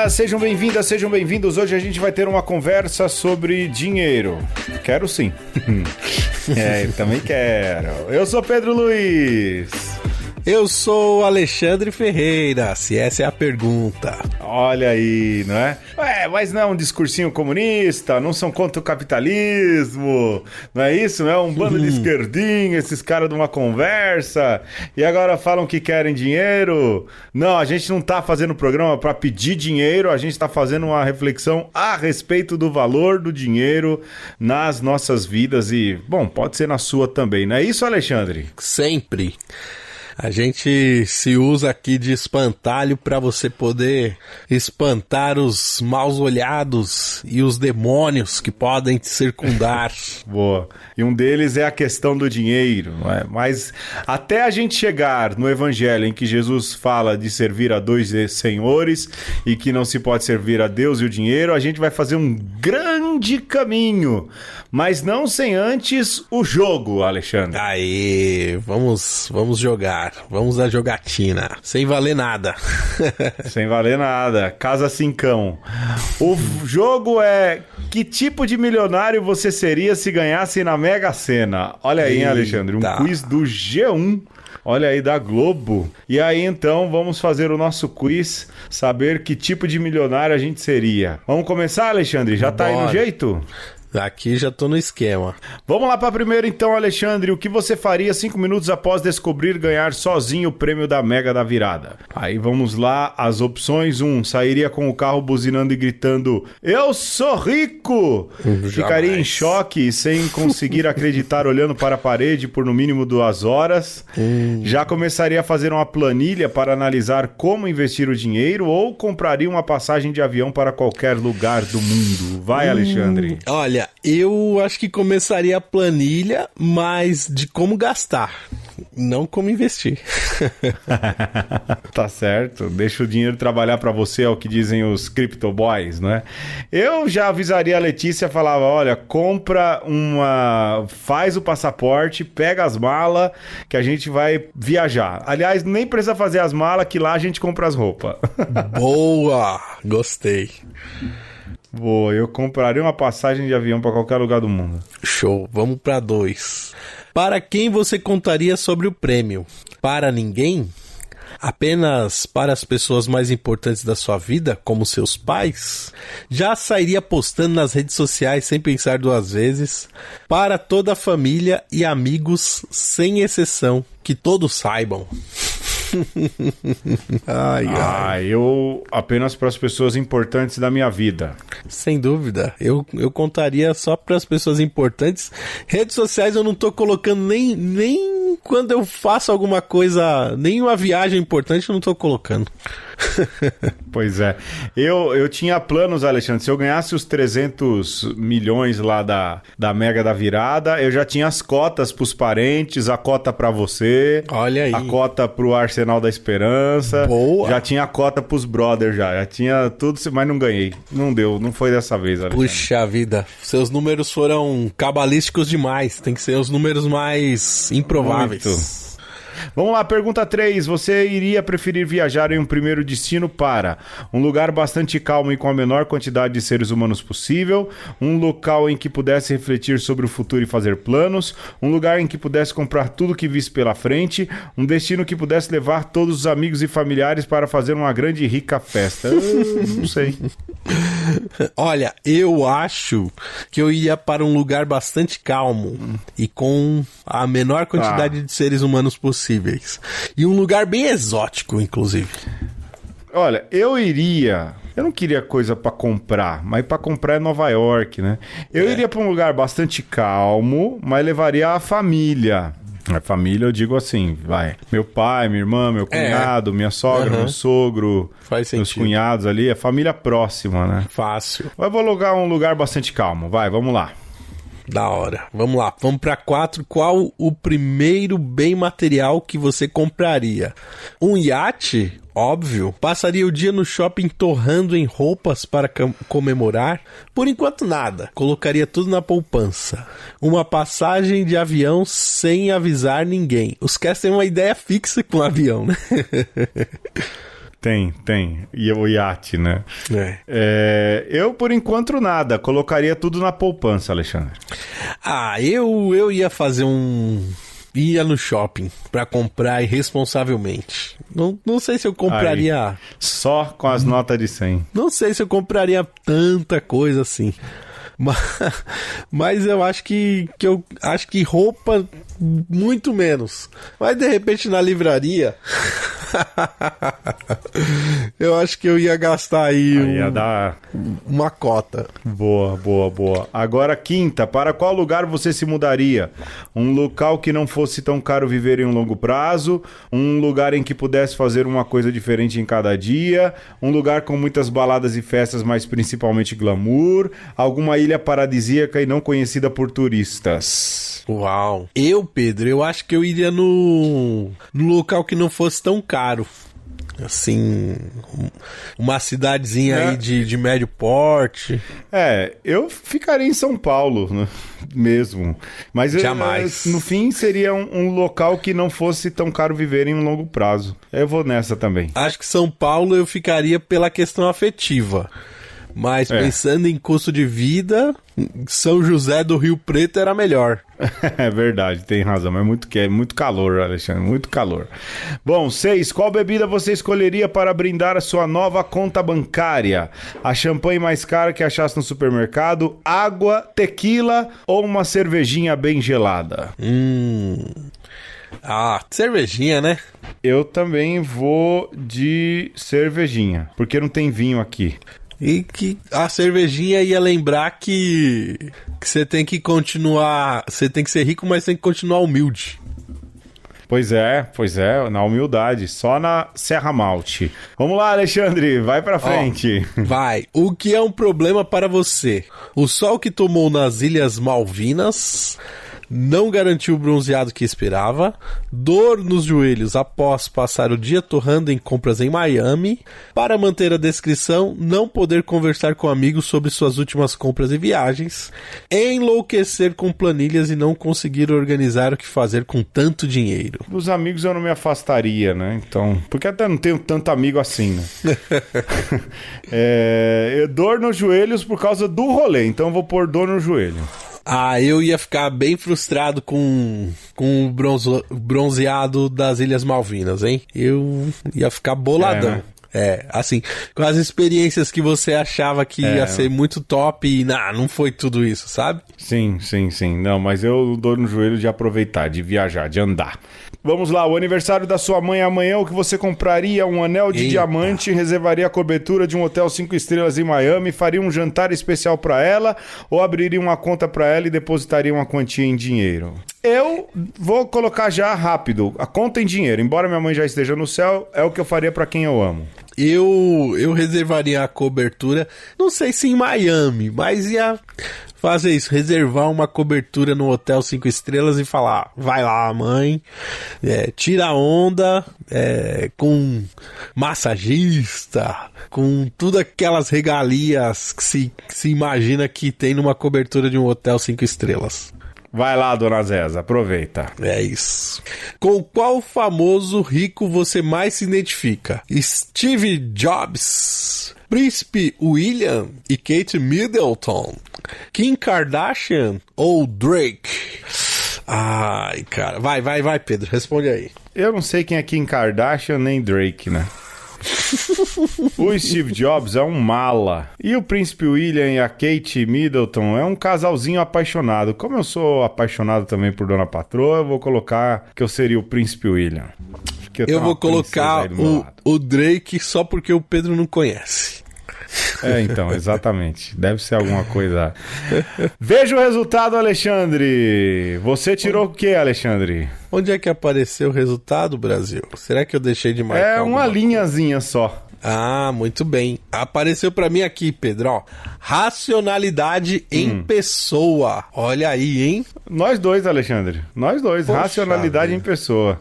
sejam bem-vindas, sejam bem-vindos. Hoje a gente vai ter uma conversa sobre dinheiro. Quero sim. Também quero. Eu sou Pedro Luiz. Eu sou Alexandre Ferreira, se essa é a pergunta. Olha aí, não é? Mas não é um discursinho comunista, não são contra o capitalismo, não é isso? Não é um bando de esquerdinho, esses caras de uma conversa, e agora falam que querem dinheiro. Não, a gente não tá fazendo programa para pedir dinheiro, a gente tá fazendo uma reflexão a respeito do valor do dinheiro nas nossas vidas e, bom, pode ser na sua também, não é isso, Alexandre? Sempre. A gente se usa aqui de espantalho para você poder espantar os maus olhados e os demônios que podem te circundar. Boa. E um deles é a questão do dinheiro, não é? Mas até a gente chegar no evangelho em que Jesus fala de servir a dois senhores e que não se pode servir a Deus e o dinheiro, a gente vai fazer um grande caminho, mas não sem antes o jogo, Alexandre. Aí, vamos jogar. Vamos à jogatina. Sem valer nada. Sem valer nada. Casa Cincão. O jogo é: que tipo de milionário você seria se ganhasse na Mega Sena? Olha aí, hein, Alexandre? Um quiz do G1. Olha aí, da Globo. E aí, então, vamos fazer o nosso quiz, saber que tipo de milionário a gente seria. Vamos começar, Alexandre? Já tá aí no jeito? Aqui já tô no esquema. Vamos lá para primeiro então, Alexandre. O que você faria 5 minutos após descobrir ganhar sozinho o prêmio da Mega da Virada? Aí vamos lá, as opções. 1. Sairia com o carro buzinando e gritando: "Eu sou rico!" Jamais. Ficaria em choque sem conseguir acreditar, olhando para a parede por no mínimo 2 horas. Já começaria a fazer uma planilha para analisar como investir o dinheiro, ou compraria uma passagem de avião para qualquer lugar do mundo? Vai, Alexandre. Olha, eu acho que começaria a planilha, mas de como gastar, não como investir. Tá certo, deixa o dinheiro trabalhar pra você, é o que dizem os crypto boys, né? Eu já avisaria a Letícia, falava: olha, faz o passaporte, pega as malas, que a gente vai viajar. Aliás, nem precisa fazer as malas, que lá a gente compra as roupas. Boa, gostei. Boa, eu compraria uma passagem de avião para qualquer lugar do mundo. Show, vamos para 2. Para quem você contaria sobre o prêmio? Para ninguém? Apenas para as pessoas mais importantes da sua vida, como seus pais? Já sairia postando nas redes sociais sem pensar 2 vezes? Para toda a família e amigos, sem exceção, que todos saibam. Eu apenas para as pessoas importantes da minha vida. Sem dúvida, eu contaria só para as pessoas importantes. Redes sociais eu não tô colocando nem quando eu faço alguma coisa, nem uma viagem importante eu não tô colocando. Pois é. Eu tinha planos, Alexandre. Se eu ganhasse os 300 milhões lá da Mega da Virada, eu já tinha as cotas pros parentes, a cota pra você. Olha aí. A cota pro Arsenal da Esperança. Boa. Já tinha a cota pros brothers já tinha tudo, mas não ganhei. Não deu, não foi dessa vez, Alexandre. Puxa vida, seus números foram cabalísticos demais. Tem que ser os números mais improváveis. Muito. Vamos lá, pergunta 3. Você iria preferir viajar em um primeiro destino para um lugar bastante calmo e com a menor quantidade de seres humanos possível, um local em que pudesse refletir sobre o futuro e fazer planos, um lugar em que pudesse comprar tudo que visse pela frente, um destino que pudesse levar todos os amigos e familiares para fazer uma grande e rica festa? Não sei. Olha, eu acho que eu iria para um lugar bastante calmo e com a menor quantidade de seres humanos possíveis. E um lugar bem exótico, inclusive. Olha, eu não queria coisa pra comprar, mas pra comprar é Nova York, né? Eu iria pra um lugar bastante calmo, mas levaria a família. A família, eu digo assim, vai. Meu pai, minha irmã, meu cunhado, minha sogra, meu sogro, meus cunhados ali, a família próxima, né? Fácil. Mas eu vou alugar um lugar bastante calmo, vai, vamos lá. Da hora. Vamos lá, vamos pra 4. Qual o primeiro bem material que você compraria? Um iate? Óbvio. Passaria o dia no shopping torrando em roupas para comemorar? Por enquanto nada. Colocaria tudo na poupança. Uma passagem de avião sem avisar ninguém. Os caras têm uma ideia fixa com o avião, né? Tem. E o iate, né? Eu, por enquanto, nada. Colocaria tudo na poupança, Alexandre. Eu ia fazer ia no shopping pra comprar irresponsavelmente. Não sei se eu compraria... Aí, só com as notas de 100. Não sei se eu compraria tanta coisa assim. Mas eu acho que roupa muito menos. Mas de repente na livraria eu acho que eu ia gastar aí ia dar uma cota. Boa. Agora, quinta, para qual lugar você se mudaria? Um local que não fosse tão caro viver em um longo prazo, um lugar em que pudesse fazer uma coisa diferente em cada dia, um lugar com muitas baladas e festas, mas principalmente glamour, alguma ilha paradisíaca e não conhecida por turistas. Uau! Pedro, eu acho que eu iria no local que não fosse tão caro. Assim, uma cidadezinha aí de médio porte. Eu ficaria em São Paulo, né? Mesmo. Mas jamais. No fim, seria um local que não fosse tão caro viver em um longo prazo. Eu vou nessa também. Acho que São Paulo eu ficaria pela questão afetiva. Mas pensando em custo de vida, São José do Rio Preto era melhor. É verdade, tem razão. Mas é muito calor, Alexandre, muito calor. Bom, 6. Qual bebida você escolheria para brindar a sua nova conta bancária? A champanhe mais cara que achasse no supermercado, água, tequila ou uma cervejinha bem gelada? Cervejinha, né? Eu também vou de cervejinha, porque não tem vinho aqui. E que a cervejinha ia lembrar que você tem que continuar... Você tem que ser rico, mas tem que continuar humilde. Pois é, na humildade, só na Serra Malte. Vamos lá, Alexandre, vai pra frente. Vai. O que é um problema para você? O sol que tomou nas Ilhas Malvinas... Não garantiu o bronzeado que esperava, dor nos joelhos após passar o dia torrando em compras em Miami, para manter a descrição, não poder conversar com amigos sobre suas últimas compras e viagens, enlouquecer com planilhas e não conseguir organizar o que fazer com tanto dinheiro. Dos amigos eu não me afastaria, né? Então, porque até não tenho tanto amigo assim, né? Dor nos joelhos por causa do rolê, então eu vou pôr dor no joelho. Eu ia ficar bem frustrado com o bronzeado das Ilhas Malvinas, hein? Eu ia ficar boladão. Né? Assim, com as experiências que você achava que ia ser muito top e não foi tudo isso, sabe? Sim. Não, mas eu dou no joelho de aproveitar, de viajar, de andar. Vamos lá, o aniversário da sua mãe amanhã, o que você compraria? Um anel de diamante, reservaria a cobertura de um hotel 5 estrelas em Miami, faria um jantar especial pra ela ou abriria uma conta pra ela e depositaria uma quantia em dinheiro? Eu vou colocar já rápido, a conta em dinheiro. Embora minha mãe já esteja no céu, é o que eu faria pra quem eu amo. Eu reservaria a cobertura, não sei se em Miami, mas ia fazer isso, reservar uma cobertura no hotel 5 estrelas e falar, vai lá mãe, tira onda, com massagista, com tudo aquelas regalias que se imagina que tem numa cobertura de um hotel 5 estrelas. Vai lá, dona Zéza, aproveita. É isso. Com qual famoso rico você mais se identifica? Steve Jobs, Príncipe William e Kate Middleton, Kim Kardashian ou Drake? Ai, cara. Vai, Pedro, responde aí. Eu não sei quem é Kim Kardashian nem Drake, né? O Steve Jobs é um mala. E o Príncipe William e a Kate Middleton é um casalzinho apaixonado. Como eu sou apaixonado também por Dona Patroa, eu vou colocar que eu seria o Príncipe William. Eu vou colocar o Drake só porque o Pedro não conhece. Então, exatamente. Deve ser alguma coisa. Veja o resultado, Alexandre. Você tirou o que, Alexandre? Onde é que apareceu o resultado, Brasil? Será que eu deixei de marcar? É uma linhazinha só. Muito bem. Apareceu pra mim aqui, Pedro, ó. Racionalidade em pessoa. Olha aí, hein? Nós dois, Alexandre. Nós dois. Poxa, racionalidade em pessoa.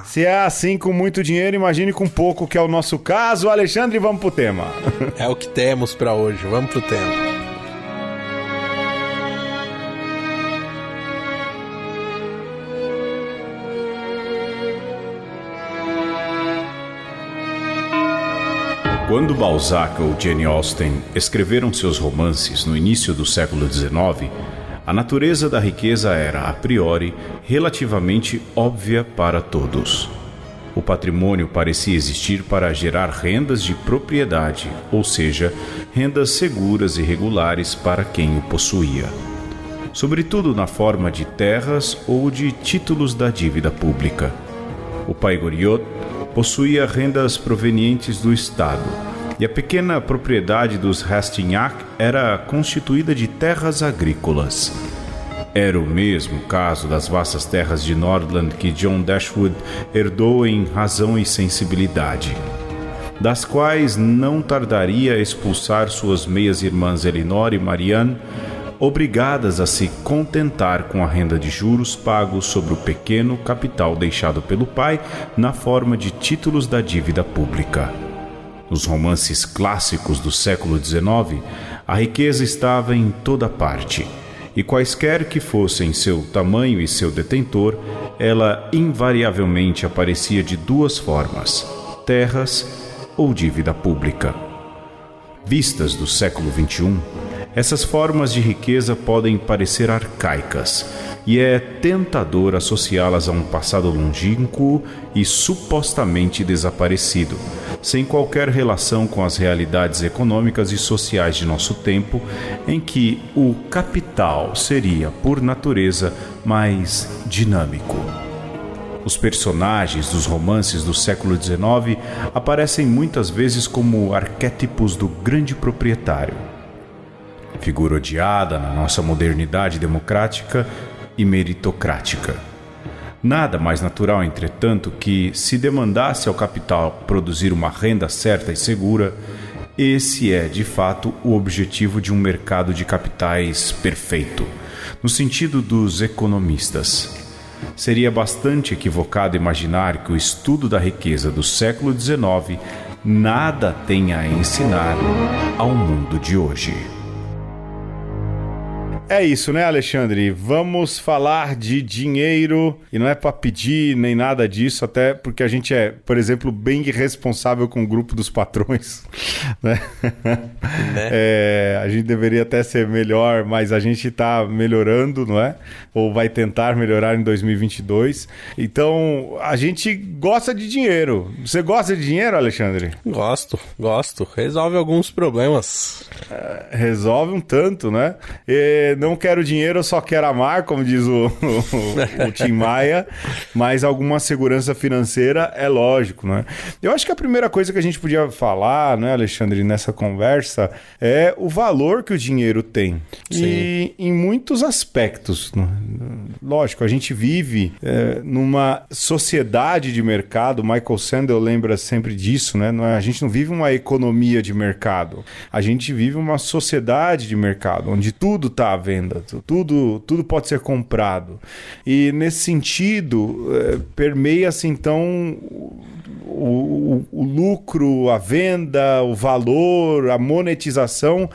Se é assim com muito dinheiro, imagine com pouco, que é o nosso caso. Alexandre, vamos pro tema. É o que temos pra hoje. Vamos pro tema. Quando Balzac ou Jane Austen escreveram seus romances no início do século XIX, a natureza da riqueza era, a priori, relativamente óbvia para todos. O patrimônio parecia existir para gerar rendas de propriedade, ou seja, rendas seguras e regulares para quem o possuía, sobretudo na forma de terras ou de títulos da dívida pública. O pai Goriot possuía rendas provenientes do Estado, e a pequena propriedade dos Rastignac era constituída de terras agrícolas. Era o mesmo caso das vastas terras de Nordland que John Dashwood herdou em razão e sensibilidade, das quais não tardaria a expulsar suas meias-irmãs Elinor e Marianne, obrigadas a se contentar com a renda de juros pagos sobre o pequeno capital deixado pelo pai na forma de títulos da dívida pública. Nos romances clássicos do século XIX, a riqueza estava em toda parte, e quaisquer que fossem seu tamanho e seu detentor, ela invariavelmente aparecia de duas formas: terras ou dívida pública. Vistas do século XXI, essas formas de riqueza podem parecer arcaicas, e é tentador associá-las a um passado longínquo e supostamente desaparecido, sem qualquer relação com as realidades econômicas e sociais de nosso tempo, em que o capital seria, por natureza, mais dinâmico. Os personagens dos romances do século XIX aparecem muitas vezes como arquétipos do grande proprietário. Figura odiada na nossa modernidade democrática e meritocrática. Nada mais natural, entretanto, que, se demandasse ao capital produzir uma renda certa e segura, esse é, de fato, o objetivo de um mercado de capitais perfeito, no sentido dos economistas. Seria bastante equivocado imaginar que o estudo da riqueza do século XIX nada tenha a ensinar ao mundo de hoje. É isso, né, Alexandre? Vamos falar de dinheiro, e não é para pedir nem nada disso, até porque a gente é, por exemplo, bem irresponsável com o grupo dos patrões, né? A gente deveria até ser melhor, mas a gente está melhorando, não é? Ou vai tentar melhorar em 2022. Então, a gente gosta de dinheiro. Você gosta de dinheiro, Alexandre? Gosto. Resolve alguns problemas. Resolve um tanto, né? Não quero dinheiro, eu só quero amar, como diz o Tim Maia, mas alguma segurança financeira é lógico, né? Eu acho que a primeira coisa que a gente podia falar, né, Alexandre, nessa conversa, é o valor que o dinheiro tem. Sim. E em muitos aspectos, né? Lógico, a gente vive numa sociedade de mercado, Michael Sandel lembra sempre disso, né? A gente não vive uma economia de mercado, a gente vive uma sociedade de mercado, onde tudo está à venda, tudo pode ser comprado. E nesse sentido, permeia-se então o lucro, a venda, o valor, a monetização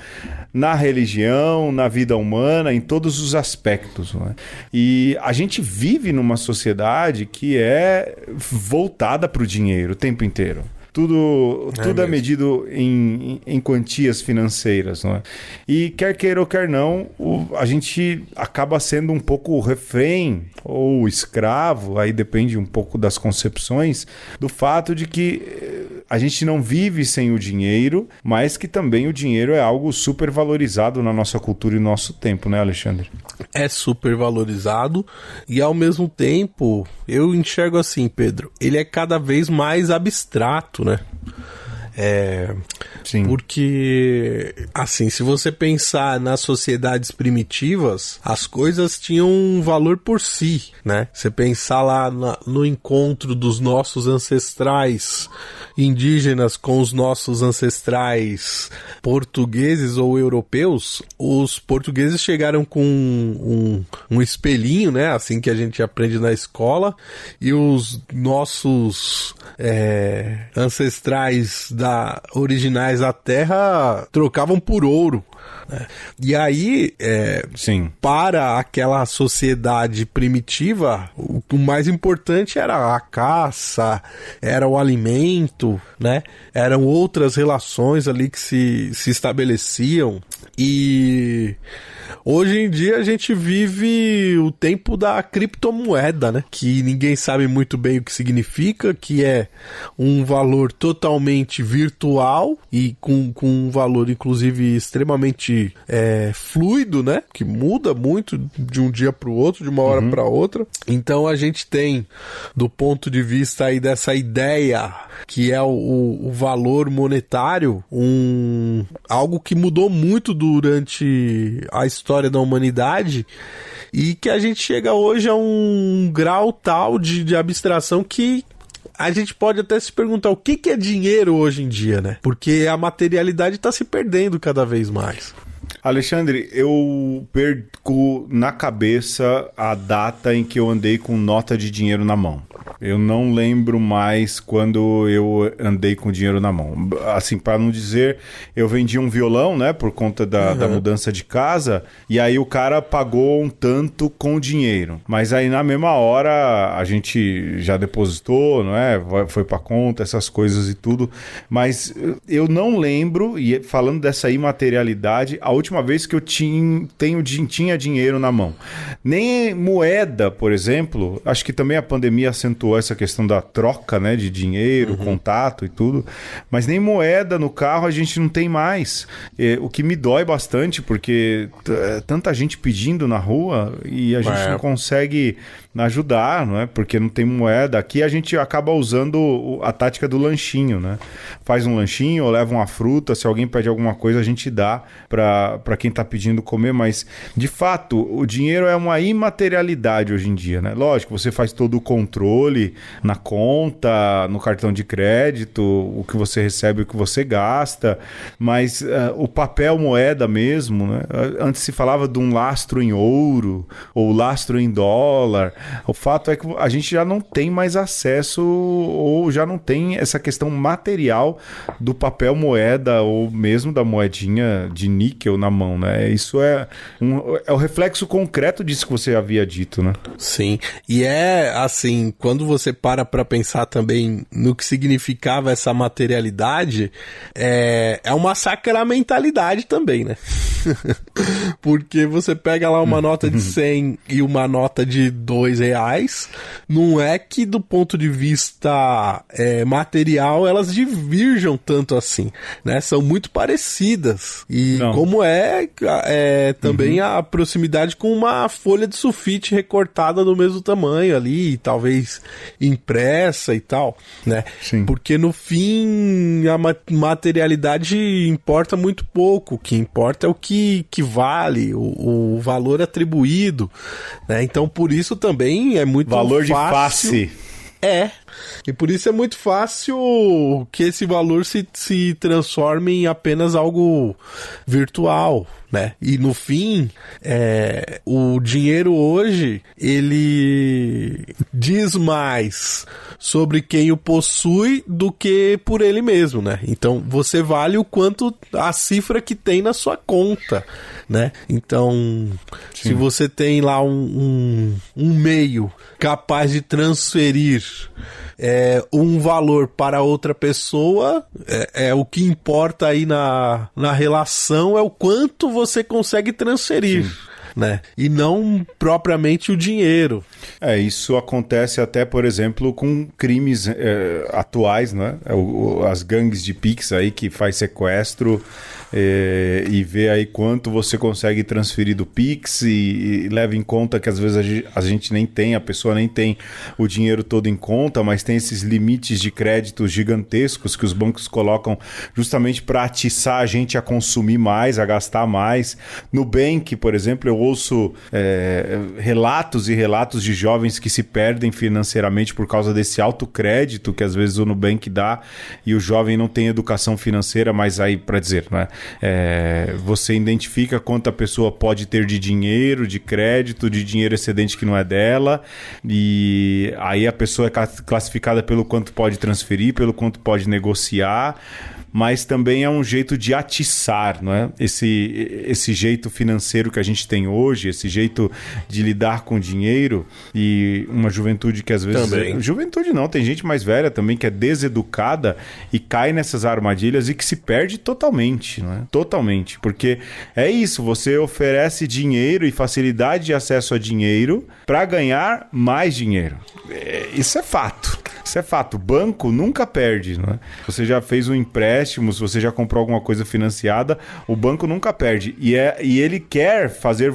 na religião, na vida humana, em todos os aspectos, né? E a gente vive numa sociedade que é voltada para o dinheiro o tempo inteiro. Tudo é medido em quantias financeiras, não é? E quer queira ou quer não, a gente acaba sendo um pouco refém ou escravo, aí depende um pouco das concepções, do fato de que a gente não vive sem o dinheiro, mas que também o dinheiro é algo super valorizado na nossa cultura e no nosso tempo, né, Alexandre? É super valorizado e, ao mesmo tempo, eu enxergo assim, Pedro, ele é cada vez mais abstrato, né? Sim. Porque, assim, se você pensar nas sociedades primitivas, as coisas tinham um valor por si, né? Você pensar lá no encontro dos nossos ancestrais indígenas com os nossos ancestrais portugueses ou europeus, os portugueses chegaram com um espelhinho, né? Assim que a gente aprende na escola, e os nossos ancestrais originais da terra trocavam por ouro. né? E aí, Sim. para aquela sociedade primitiva, o mais importante era a caça, era o alimento, né? Eram outras relações ali que se estabeleciam. E hoje em dia a gente vive o tempo da criptomoeda, né? Que ninguém sabe muito bem o que significa, que é um valor totalmente virtual e com um valor, inclusive, extremamente fluido, né? Que muda muito de um dia para o outro, de uma hora para outra. Então a gente tem, do ponto de vista aí dessa ideia que é o valor monetário, algo que mudou muito durante a história da humanidade e que a gente chega hoje a um grau tal de abstração que a gente pode até se perguntar o que é dinheiro hoje em dia, né? Porque a materialidade está se perdendo cada vez mais. Alexandre, eu perco na cabeça a data em que eu andei com nota de dinheiro na mão. Eu não lembro mais quando eu andei com dinheiro na mão. Assim, para não dizer, eu vendi um violão, né, por conta da mudança de casa, e aí o cara pagou um tanto com dinheiro. Mas aí na mesma hora a gente já depositou, não é? Foi pra conta, essas coisas e tudo. Mas eu não lembro, e falando dessa imaterialidade, a última vez que eu tinha dinheiro na mão. Nem moeda, por exemplo, acho que também a pandemia acentuou essa questão da troca, né, de dinheiro, contato e tudo, mas nem moeda no carro a gente não tem mais. O que me dói bastante, porque tanta gente pedindo na rua e a gente não consegue ajudar, não é? Porque não tem moeda. Aqui a gente acaba usando a tática do lanchinho, né? Faz um lanchinho ou leva uma fruta, se alguém pede alguma coisa a gente dá para quem tá pedindo comer, mas de fato o dinheiro é uma imaterialidade hoje em dia, né? Lógico, você faz todo o controle na conta, no cartão de crédito, o que você recebe, o que você gasta, mas o papel moeda mesmo, né? Antes se falava de um lastro em ouro ou lastro em dólar. O fato é que a gente já não tem mais acesso ou já não tem essa questão material do papel moeda ou mesmo da moedinha de níquel na mão, né? Isso é o reflexo concreto disso que você havia dito, né? Sim, e assim, quando você para pensar também no que significava essa materialidade, é uma sacramentalidade também, né? Porque você pega lá uma nota de 100 e uma nota de R$2, não é que do ponto de vista material elas diverjam tanto assim, né? São muito parecidas. E como também a proximidade com uma folha de sulfite recortada do mesmo tamanho ali, talvez impressa e tal, né? Sim. Porque no fim a materialidade importa muito pouco. O que importa é o que vale, o valor atribuído, né? Então por isso também é muito valor fácil... de face. E por isso é muito fácil que esse valor se transforme em apenas algo virtual, né? E no fim, o dinheiro hoje, ele diz mais sobre quem o possui do que por ele mesmo, né? Então, você vale o quanto a cifra que tem na sua conta, né? Então, se você tem lá um meio capaz de transferir um valor para outra pessoa, o que importa aí na relação é o quanto você consegue transferir. Né? E não propriamente o dinheiro. Isso acontece até, por exemplo, com crimes atuais, né? As gangues de Pix aí que faz sequestro e vê aí quanto você consegue transferir do Pix e leva em conta que às vezes a gente nem tem, a pessoa nem tem o dinheiro todo em conta, mas tem esses limites de crédito gigantescos que os bancos colocam justamente para atiçar a gente a consumir mais, a gastar mais. Nubank, por exemplo, eu ouço relatos e relatos de jovens que se perdem financeiramente por causa desse autocrédito que às vezes o Nubank dá e o jovem não tem educação financeira, mas aí, para dizer, né? Você identifica quanto a pessoa pode ter de dinheiro, de crédito, de dinheiro excedente que não é dela, e aí a pessoa é classificada pelo quanto pode transferir, pelo quanto pode negociar. mas também é um jeito de atiçar, não é? Esse jeito financeiro que a gente tem hoje, esse jeito de lidar com dinheiro e uma juventude que às vezes... Também. Juventude não, tem gente mais velha também que é deseducada e cai nessas armadilhas e que se perde totalmente, não é? Totalmente, porque é isso, você oferece dinheiro e facilidade de acesso a dinheiro para ganhar mais dinheiro. Isso é fato. Isso é fato. O banco nunca perde, não é? Você já fez um empréstimo, se você já comprou alguma coisa financiada, o banco nunca perde. E ele quer fazer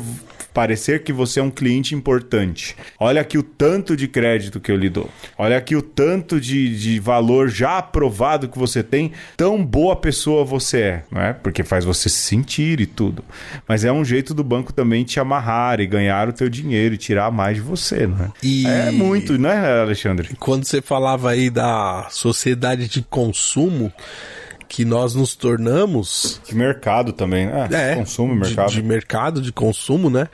parecer que você é um cliente importante. Olha aqui o tanto de crédito que eu lhe dou. Olha aqui o tanto de valor já aprovado que você tem. Tão boa pessoa você é, não é? Porque faz você se sentir e tudo. Mas é um jeito do banco também te amarrar e ganhar o teu dinheiro e tirar mais de você, não é? É muito, não é, Alexandre? Quando você falava aí da sociedade de consumo que nós nos tornamos... De mercado também, consumo e mercado. De mercado, de consumo, né?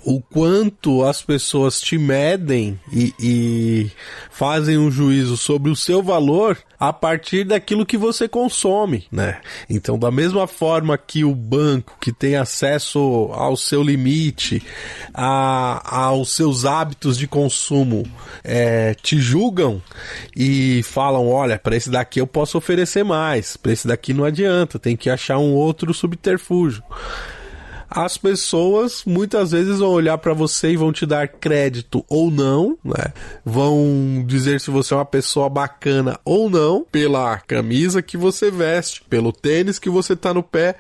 O quanto as pessoas te medem e fazem um juízo sobre o seu valor a partir daquilo que você consome, né? Então, da mesma forma que o banco, que tem acesso ao seu limite, aos seus hábitos de consumo, te julgam e falam, olha, para esse daqui eu posso oferecer mais, para esse daqui não adianta, tem que achar um outro subterfúgio. As pessoas muitas vezes vão olhar para você e vão te dar crédito ou não, né? Vão dizer se você é uma pessoa bacana ou não, pela camisa que você veste, pelo tênis que você tá no pé,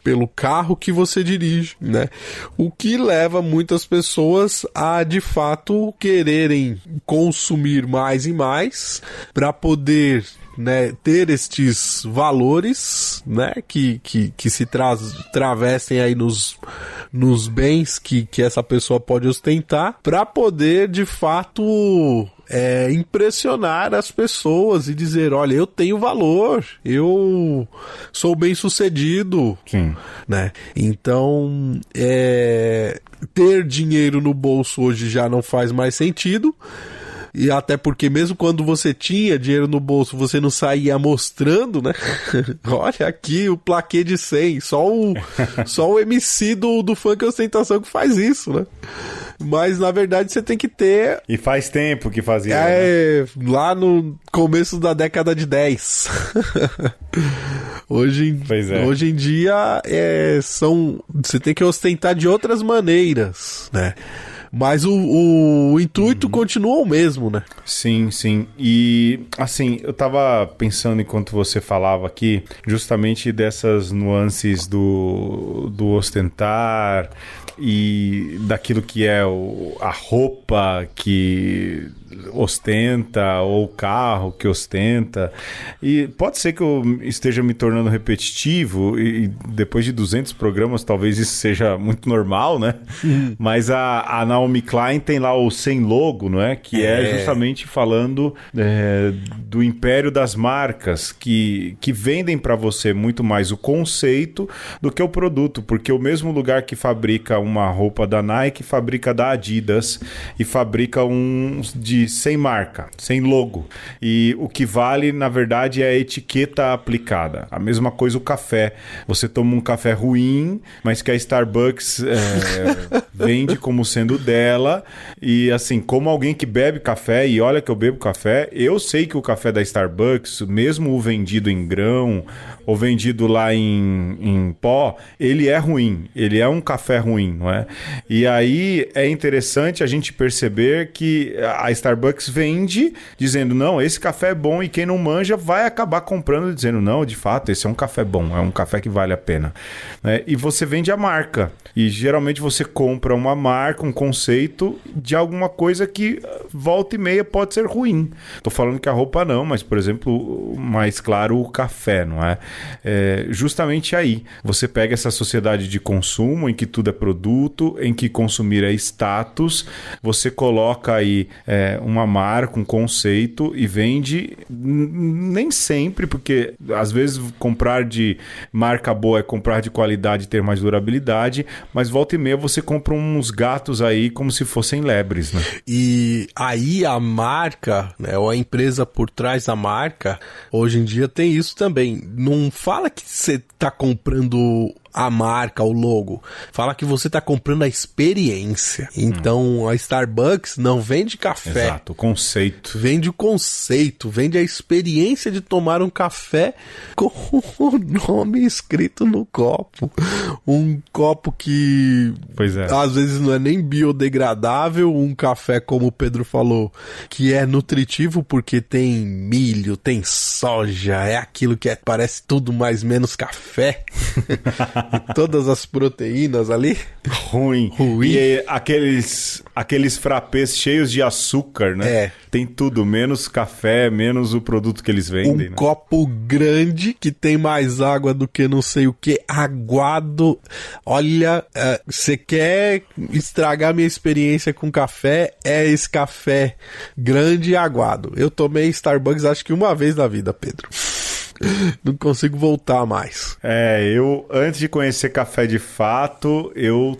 pelo carro que você dirige, né? O que leva muitas pessoas a, de fato, quererem consumir mais e mais para poder, né, ter estes valores, né, que se travestem aí nos bens que essa pessoa pode ostentar, para poder de fato impressionar as pessoas e dizer, olha, eu tenho valor, eu sou bem sucedido. Sim. Né? Então ter dinheiro no bolso hoje já não faz mais sentido. E até porque mesmo quando você tinha dinheiro no bolso, você não saía mostrando, né? Olha aqui o plaquê de 100. Só o MC do funk ostentação que faz isso, né? Mas na verdade você tem que ter... E faz tempo que fazia. Lá no começo da década de 10. Hoje em dia você tem que ostentar de outras maneiras, né? Mas o intuito continua o mesmo, né? Sim, sim. E, assim, eu tava pensando enquanto você falava aqui, justamente dessas nuances do ostentar e daquilo que é a roupa que ostenta ou o carro que ostenta. E pode ser que eu esteja me tornando repetitivo e depois de 200 programas talvez isso seja muito normal, né? Mas a Naomi Klein tem lá o Sem Logo, não é? Que é justamente falando do império das marcas que vendem para você muito mais o conceito do que o produto, porque o mesmo lugar que fabrica uma roupa da Nike fabrica da Adidas e fabrica uns sem marca, sem logo. E o que vale, na verdade, é a etiqueta aplicada. A mesma coisa o café. Você toma um café ruim, mas que a Starbucks vende como sendo dela. E assim, como alguém que bebe café, e olha que eu bebo café, eu sei que o café da Starbucks, mesmo o vendido em grão ou vendido lá em pó, ele é ruim. Ele é um café ruim, não é? E aí é interessante a gente perceber que a Starbucks vende dizendo, não, esse café é bom, e quem não manja vai acabar comprando dizendo, não, de fato, esse é um café bom, é um café que vale a pena. E você vende a marca. E geralmente você compra uma marca, um conceito de alguma coisa que volta e meia pode ser ruim. Tô falando que a roupa não, mas, por exemplo, mais claro, o café, não é? Justamente aí, você pega essa sociedade de consumo em que tudo é produto, em que consumir é status, você coloca aí uma marca, um conceito e vende, nem sempre, porque às vezes comprar de marca boa é comprar de qualidade e ter mais durabilidade, mas volta e meia você compra uns gatos aí como se fossem lebres, né? E aí a marca, né, ou a empresa por trás da marca, hoje em dia tem isso também. Não fala que você tá comprando a marca, o logo. Fala que você tá comprando a experiência. Então, a Starbucks não vende café. Exato, o conceito. Vende o conceito, vende a experiência de tomar um café com o nome escrito no copo. Um copo que, pois é, às vezes não é nem biodegradável, um café, como o Pedro falou, que é nutritivo porque tem milho, tem soja, é aquilo que parece tudo mais menos café. E todas as proteínas ali. Ruim. E aqueles frappés cheios de açúcar, né? Tem tudo, menos café, menos o produto que eles vendem. Um copo grande que tem mais água do que não sei o que, aguado. Olha, você quer estragar minha experiência com café? É esse café grande e aguado. Eu tomei Starbucks acho que uma vez na vida, Pedro. Não consigo voltar mais. Eu, antes de conhecer café de fato, eu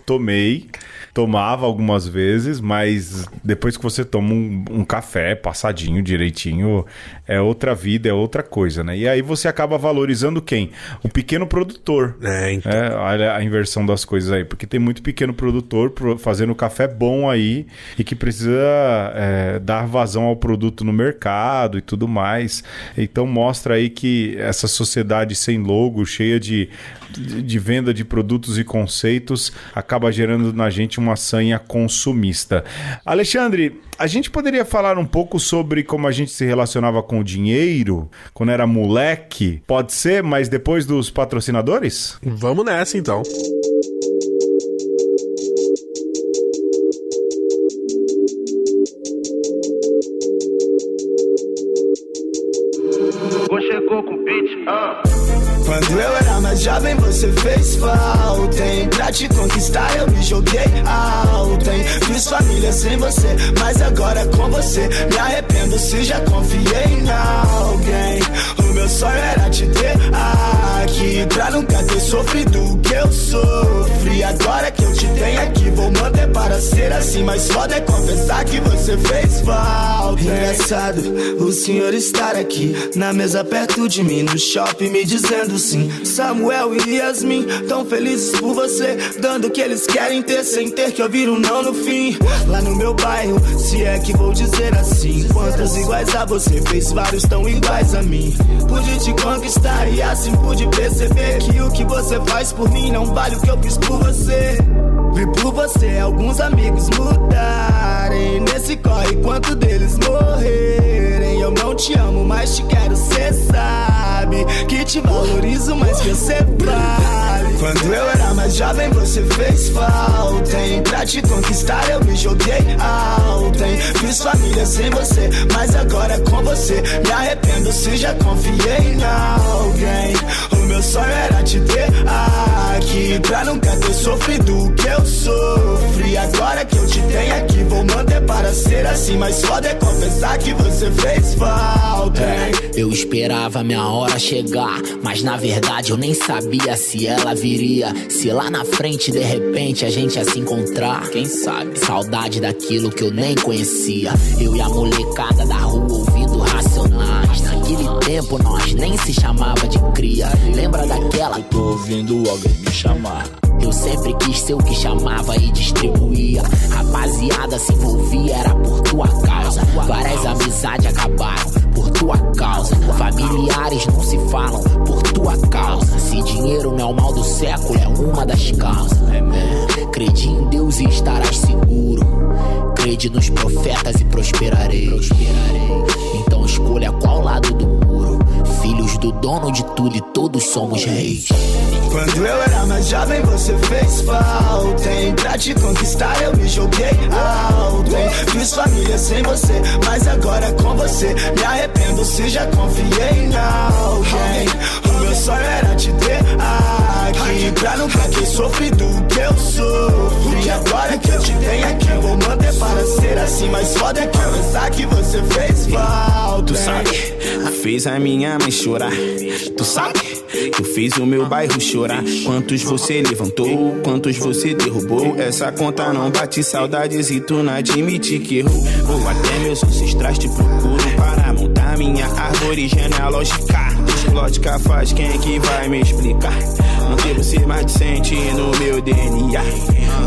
tomava algumas vezes, mas depois que você toma um café passadinho, direitinho, é outra vida, é outra coisa, né? E aí você acaba valorizando quem? O pequeno produtor. Então. Olha a inversão das coisas aí, porque tem muito pequeno produtor fazendo café bom aí e que precisa dar vazão ao produto no mercado e tudo mais. Então mostra aí que essa sociedade sem logo, cheia de venda de produtos e conceitos, acaba gerando na gente uma sanha consumista. Alexandre, a gente poderia falar um pouco sobre como a gente se relacionava com o dinheiro quando era moleque? Pode ser, mas depois dos patrocinadores? Vamos nessa, então. Chegou com beat, Quando eu era mais jovem você fez falta, hein? Pra te conquistar eu me joguei alto, hein? Fiz família sem você, mas agora com você me arrependo se já confiei em alguém. O meu sonho era te ter aqui, pra nunca ter sofrido o que eu sofri. Agora que eu te tenho aqui, vou manter para ser assim, mas foda é confessar que você fez falta. Engraçado o senhor estar aqui na mesa perto de mim, no shopping me dizendo sim. Samuel e Yasmin tão felizes por você, dando o que eles querem ter sem ter que ouvir um não no fim. Lá no meu bairro, se é que vou dizer assim, quantas iguais a você fez vários tão iguais a mim. Pude te conquistar e assim pude perceber que o que você faz por mim não vale o que eu fiz por você. Vi por você alguns amigos mudarem, nesse corre quanto deles morrerem. Eu não te amo, mas te quero, cê sabe que te valorizo mais que você vale. Quando eu era mais jovem você fez falta, hein? Pra te conquistar eu me joguei alto, hein? Fiz família sem você, mas agora com você me arrependo se já confiei em alguém. O meu sonho era te ter aqui, pra nunca ter sofrido o que eu sofri. Agora que eu te tenho aqui, vou manter para ser assim, mas foda é confessar que você fez falta. Eu esperava minha hora chegar, mas na verdade eu nem sabia se ela viria. Se lá na frente de repente a gente ia se encontrar, quem sabe? Saudade daquilo que eu nem conhecia. Eu e a molecada da rua ouvindo Racionais. Naquele tempo nós nem se chamava de cria. Lembra daquela? Eu tô ouvindo alguém me chamar. Eu sempre quis ser o que chamava e distribuía. Rapaziada se envolvia, era por tua causa. Várias amizades acabaram por tua causa. Familiares não se falam por tua causa. Se dinheiro não é o mal do século, é uma das causas. Crede em Deus e estarás seguro. Crede nos profetas e prosperarei. Então escolha qual lado do muro. Filhos do dono de tudo e todos somos reis. Quando eu era mais jovem você fez falta, hein? Pra te conquistar eu me joguei alto, hein? Fiz família sem você, mas agora com você me arrependo se já confiei em alguém. O meu sonho era te ter aqui, aqui pra nunca ter sofrido o que eu sofro. E agora que eu te tenho aqui, vou manter para ser assim. Mas foda é que eu pensar que você fez falta. Tu sabe, fez a minha mãe chorar. Tu sabe, tu fez o meu bairro chorar. Quantos você levantou, quantos você derrubou. Essa conta não bate, saudades e tu não admite que errou. Ou até meus ancestrais te procuram para montar minha árvore genealógica. Explótica faz, quem é que vai me explicar? Não devo ser mais decente no meu DNA.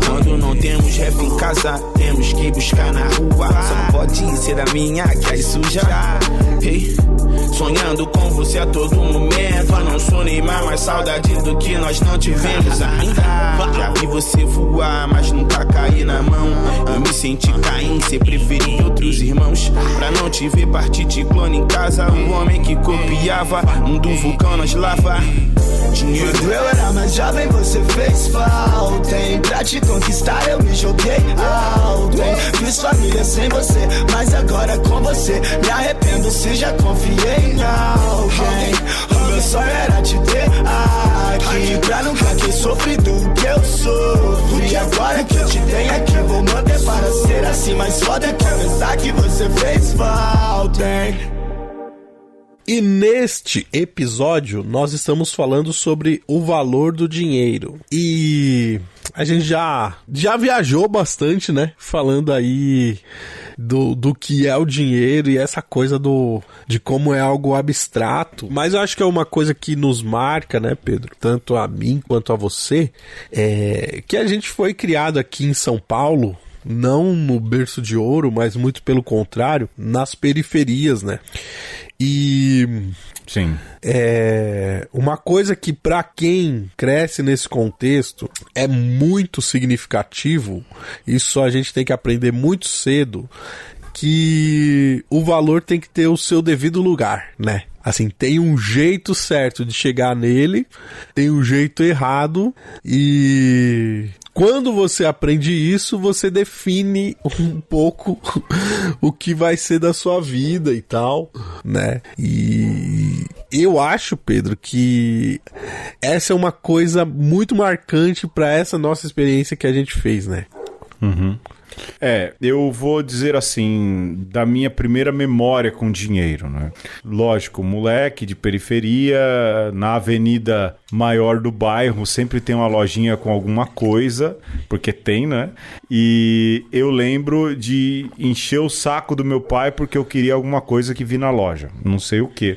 Quando não temos ref em casa, temos que buscar na rua. Só não pode ser a minha que aí suja. Hey, sonhando com você a todo momento. Eu não sou Neymar, mas saudade do que nós não tivemos ainda. Já vi você voar, mas nunca cair na mão. Eu me senti Caim, cê preferia outros irmãos. Pra não te ver partir de clone em casa. O homem que copiava, do vulcão nas lava. Quando eu era mais jovem você fez falta, hein? Pra te conquistar eu me joguei alto, hein? Fiz família sem você, mas agora com você me arrependo se já confiei em alguém. O meu sonho era te ter aqui pra nunca ter sofrido o que eu sofro. E agora que eu te tenho aqui, vou manter para ser assim. Mas foda é que eu pensar que você fez falta, hein? E neste episódio nós estamos falando sobre o valor do dinheiro. E a gente já viajou bastante, né? Falando aí do que é o dinheiro e essa coisa de como é algo abstrato. Mas eu acho que é uma coisa que nos marca, né, Pedro? Tanto a mim quanto a você. Que a gente foi criado aqui em São Paulo, não no berço de ouro, mas muito pelo contrário, nas periferias, né? E sim, uma coisa que para quem cresce nesse contexto é muito significativo, isso a gente tem que aprender muito cedo, que o valor tem que ter o seu devido lugar, né? Assim, tem um jeito certo de chegar nele, tem um jeito errado, e quando você aprende isso, você define um pouco o que vai ser da sua vida e tal, né? E eu acho, Pedro, que essa é uma coisa muito marcante para essa nossa experiência que a gente fez, né? Uhum. Eu vou dizer assim, da minha primeira memória com dinheiro, né? Lógico, moleque de periferia, na avenida maior do bairro, sempre tem uma lojinha com alguma coisa, porque tem, né? E eu lembro de encher o saco do meu pai porque eu queria alguma coisa que vi na loja, não sei o quê.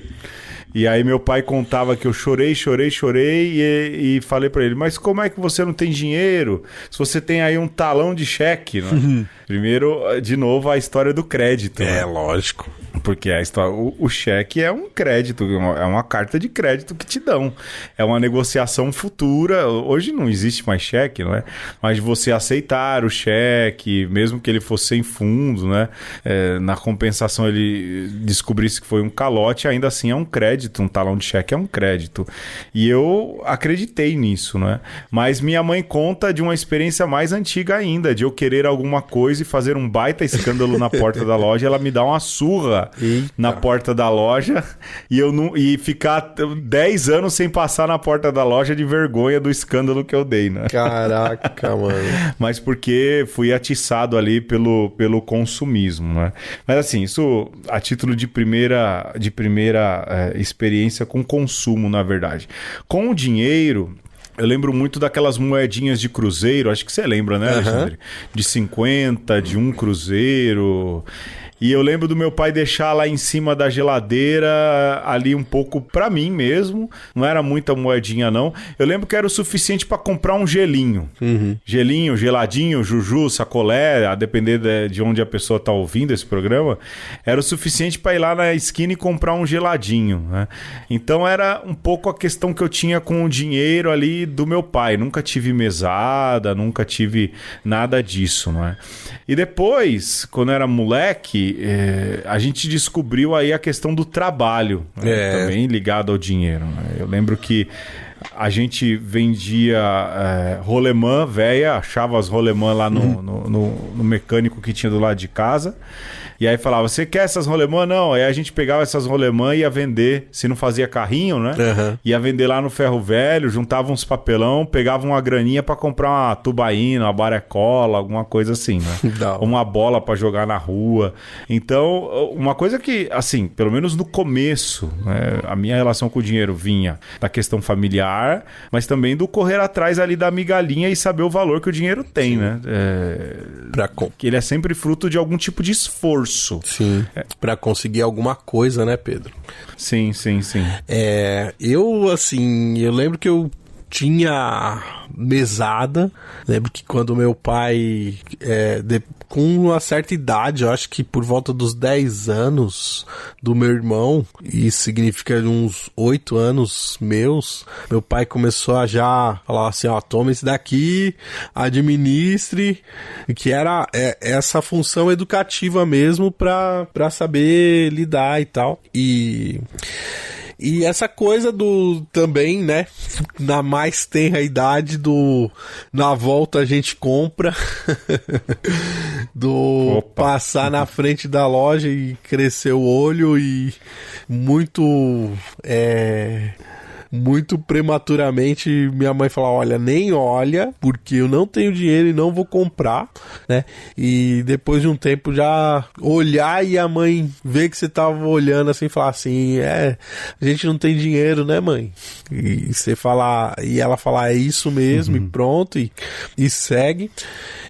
E aí meu pai contava que eu chorei e falei pra ele, mas como é que você não tem dinheiro? Se você tem aí um talão de cheque, né? Primeiro, de novo, a história do crédito. É, né? Lógico. Porque a história, o cheque é um crédito, é uma carta de crédito que te dão. É uma negociação futura. Hoje não existe mais cheque, não é? Mas você aceitar o cheque, mesmo que ele fosse sem fundos, né? Na compensação ele descobrisse que foi um calote, ainda assim é um crédito, um talão de cheque é um crédito. E eu acreditei nisso, né? Mas minha mãe conta de uma experiência mais antiga ainda, de eu querer alguma coisa e fazer um baita escândalo na porta da loja, ela me dá uma surra. Eita. Na porta da loja e ficar 10 anos sem passar na porta da loja de vergonha do escândalo que eu dei, né? Caraca, mano. Mas porque fui atiçado ali pelo consumismo, né? Mas assim, isso a título de primeira experiência com consumo, na verdade. Com o dinheiro, eu lembro muito daquelas moedinhas de cruzeiro, acho que você lembra, né, Alexandre? De 50, de 1 cruzeiro. E eu lembro do meu pai deixar lá em cima da geladeira, ali um pouco pra mim mesmo. Não era muita moedinha, não. Eu lembro que era o suficiente pra comprar um gelinho. Uhum. Gelinho, geladinho, juju, sacolé, a depender de onde a pessoa tá ouvindo esse programa. Era o suficiente pra ir lá na esquina e comprar um geladinho, né? Então era um pouco a questão que eu tinha com o dinheiro ali do meu pai. Nunca tive mesada, nunca tive nada disso, não é? E depois, quando eu era moleque, a gente descobriu aí a questão do trabalho, né? Também ligado ao dinheiro, né? Eu lembro que a gente vendia rolemã velha, achava as rolemã lá no mecânico que tinha do lado de casa. E aí falava, você quer essas rolemã? Não. Aí a gente pegava essas rolemã e ia vender, se não fazia carrinho, né? Ia vender lá no Ferro Velho, juntava uns papelão, pegava uma graninha pra comprar uma tubaína, uma barecola, alguma coisa assim, né? Uma bola pra jogar na rua. Então, uma coisa que, assim, pelo menos no começo, né, a minha relação com o dinheiro vinha da questão familiar, mas também do correr atrás ali da migalhinha e saber o valor que o dinheiro tem, né? Que ele é sempre fruto de algum tipo de esforço. Sim, pra conseguir alguma coisa, né, Pedro? Sim. Eu lembro que eu tinha mesada. Lembro que quando meu pai, com uma certa idade, eu acho que por volta dos 10 anos do meu irmão, isso significa uns 8 anos meus, meu pai começou a já falar assim, ó, toma esse daqui, administre, que era essa função educativa mesmo pra saber lidar e tal. E essa coisa do também, né, na mais tenra idade do na volta a gente compra, do passar na frente da loja e crescer o olho e muito prematuramente minha mãe falou, olha, nem olha, porque eu não tenho dinheiro e não vou comprar, né? E depois de um tempo já olhar e a mãe ver que você tava olhando assim, falar assim, a gente não tem dinheiro, né, mãe? E você falar, e ela falar, é isso mesmo, e pronto, e segue.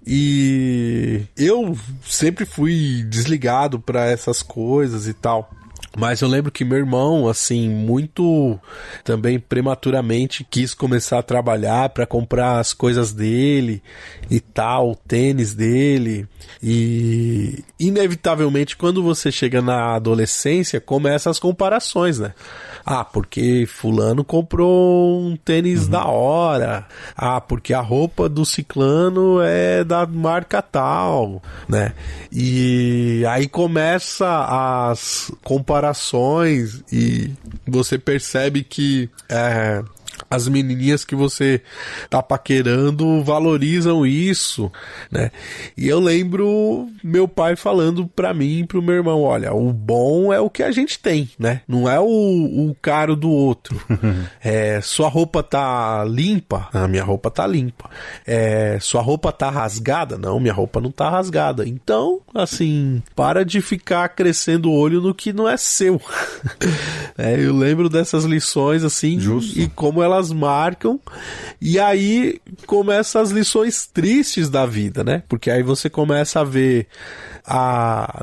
E eu sempre fui desligado para essas coisas e tal. Mas eu lembro que meu irmão, assim, muito também prematuramente quis começar a trabalhar para comprar as coisas dele e tal, o tênis dele. E inevitavelmente quando você chega na adolescência, começam as comparações, né? Ah, porque fulano comprou um tênis da hora. Ah, porque a roupa do ciclano é da marca tal, né? E aí começa as comparações e você percebe que as menininhas que você tá paquerando valorizam isso, né? E eu lembro meu pai falando pra mim e pro meu irmão, olha, o bom é o que a gente tem, né? Não é o caro do outro. Sua roupa tá limpa? A minha roupa tá limpa. Sua roupa tá rasgada? Não, minha roupa não tá rasgada. Então, assim, para de ficar crescendo o olho no que não é seu. Eu lembro dessas lições, assim, justo. E como elas marcam, e aí começam as lições tristes da vida, né? Porque aí você começa a ver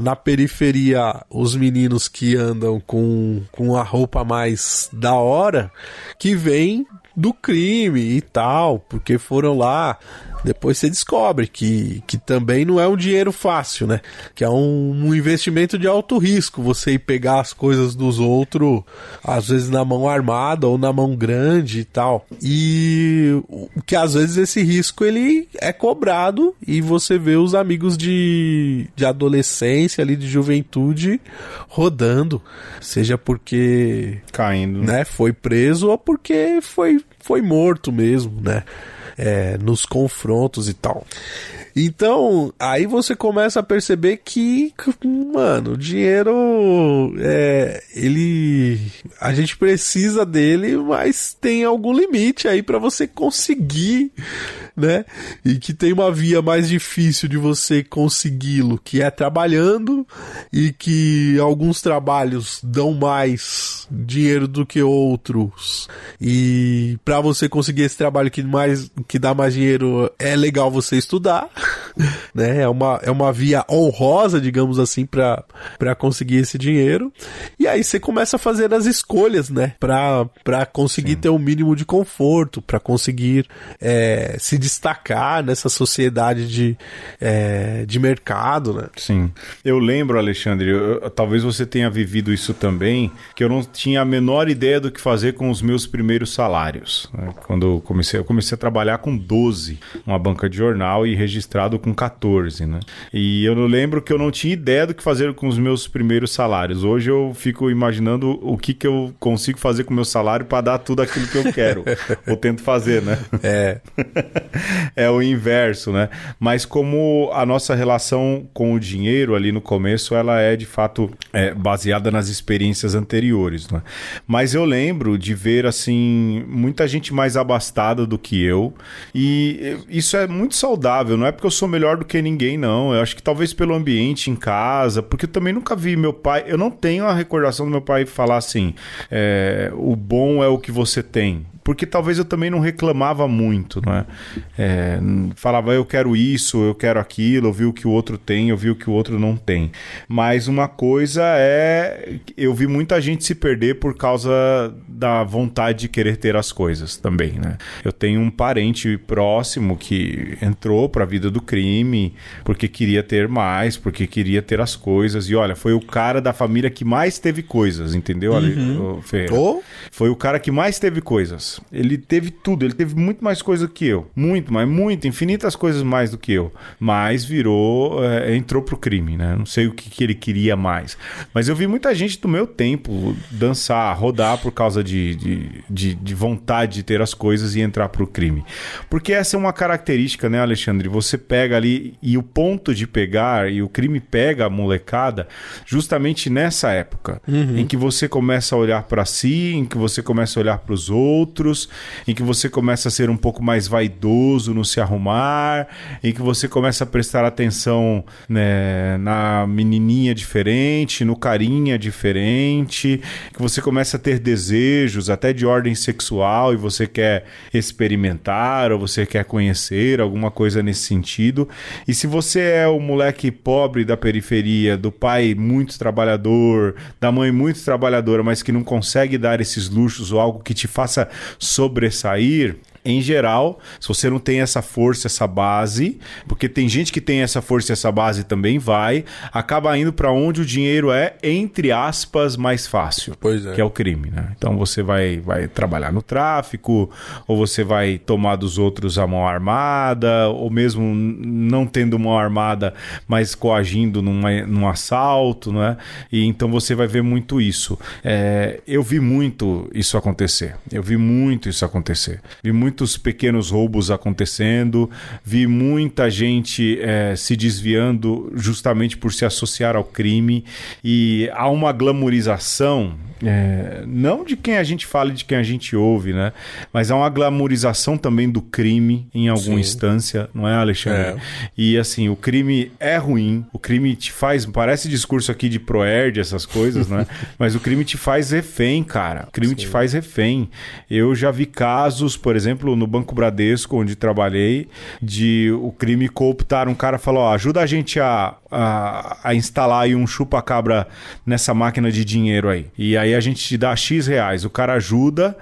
na periferia os meninos que andam com a roupa mais da hora, que vem do crime e tal, porque foram lá. Depois você descobre que também não é um dinheiro fácil, né? Que é um investimento de alto risco, você ir pegar as coisas dos outros, às vezes na mão armada ou na mão grande e tal. E que às vezes esse risco ele é cobrado e você vê os amigos de adolescência, ali de juventude, rodando. Seja porque caindo, né, foi preso ou porque foi morto mesmo, né? Nos confrontos e tal. Então, aí você começa a perceber que, mano, o dinheiro, a gente precisa dele, mas tem algum limite aí pra você conseguir, né? E que tem uma via mais difícil de você consegui-lo, que é trabalhando, e que alguns trabalhos dão mais dinheiro do que outros. E pra você conseguir esse trabalho que dá mais dinheiro, é legal você estudar, né? É uma via honrosa, digamos assim, pra conseguir esse dinheiro. E aí você começa a fazer as escolhas, né? Pra conseguir Sim. ter um mínimo de conforto, pra conseguir se destacar nessa sociedade de mercado, né? Sim. Eu lembro, Alexandre, talvez você tenha vivido isso também, que eu não tinha a menor ideia do que fazer com os meus primeiros salários, né? Quando eu comecei a trabalhar com 12, numa banca de jornal, e registrado com 14, né? E eu lembro que eu não tinha ideia do que fazer com os meus primeiros salários. Hoje eu fico imaginando o que eu consigo fazer com o meu salário para dar tudo aquilo que eu quero. Ou tento fazer, né? é o inverso, né? Mas como a nossa relação com o dinheiro ali no começo, ela é de fato baseada nas experiências anteriores, né? Mas eu lembro de ver, assim, muita gente mais abastada do que eu, e isso é muito saudável, não é porque eu sou melhor do que ninguém, não. Eu acho que talvez pelo ambiente em casa, porque eu também nunca vi meu pai, eu não tenho a recordação do meu pai falar assim, o bom é o que você tem. Porque talvez eu também não reclamava muito, não é? Falava, eu quero isso, eu quero aquilo, eu vi o que o outro tem, eu vi o que o outro não tem. Mas uma coisa eu vi muita gente se perder por causa da vontade de querer ter as coisas também, né? Eu tenho um parente próximo que entrou para a vida do crime porque queria ter mais, porque queria ter as coisas. E olha, foi o cara da família que mais teve coisas, entendeu? Foi o cara que mais teve coisas. Ele teve tudo, ele teve muito mais coisa que eu. Muito, infinitas coisas mais do que eu. Mas entrou pro crime, né? Não sei o que ele queria mais. Mas eu vi muita gente do meu tempo dançar, rodar por causa de vontade de ter as coisas e entrar pro crime. Porque essa é uma característica, né, Alexandre? Você pega ali, e o ponto de pegar, e o crime pega a molecada justamente nessa época, em que você começa a olhar pra si, em que você começa a olhar pros outros, em que você começa a ser um pouco mais vaidoso no se arrumar, em que você começa a prestar atenção, né, na menininha diferente, no carinha diferente, que você começa a ter desejos até de ordem sexual e você quer experimentar ou você quer conhecer alguma coisa nesse sentido. E se você é o moleque pobre da periferia, do pai muito trabalhador, da mãe muito trabalhadora, mas que não consegue dar esses luxos ou algo que te faça sobressair, em geral, se você não tem essa força, essa base, porque tem gente que tem essa força e essa base também acaba indo para onde o dinheiro é, entre aspas, mais fácil, que é o crime, né? Então você vai trabalhar no tráfico, ou você vai tomar dos outros a mão armada, ou mesmo não tendo mão armada, mas coagindo num assalto, né? E então você vai ver muito isso. Eu vi muito isso acontecer. Vi muitos pequenos roubos acontecendo, vi muita gente se desviando justamente por se associar ao crime, e há uma glamorização, não de quem a gente fala e de quem a gente ouve, né? Mas há uma glamorização também do crime em alguma instância, não é, Alexandre? E assim, o crime é ruim, o crime te faz, parece discurso aqui de Proerd, essas coisas, né? Mas o crime te faz refém, cara. O crime te faz refém. Eu já vi casos, por exemplo, no Banco Bradesco, onde trabalhei, de o crime cooptar. Um cara falou, ajuda a gente a instalar aí um chupa-cabra nessa máquina de dinheiro aí. E aí a gente te dá X reais. O cara ajuda,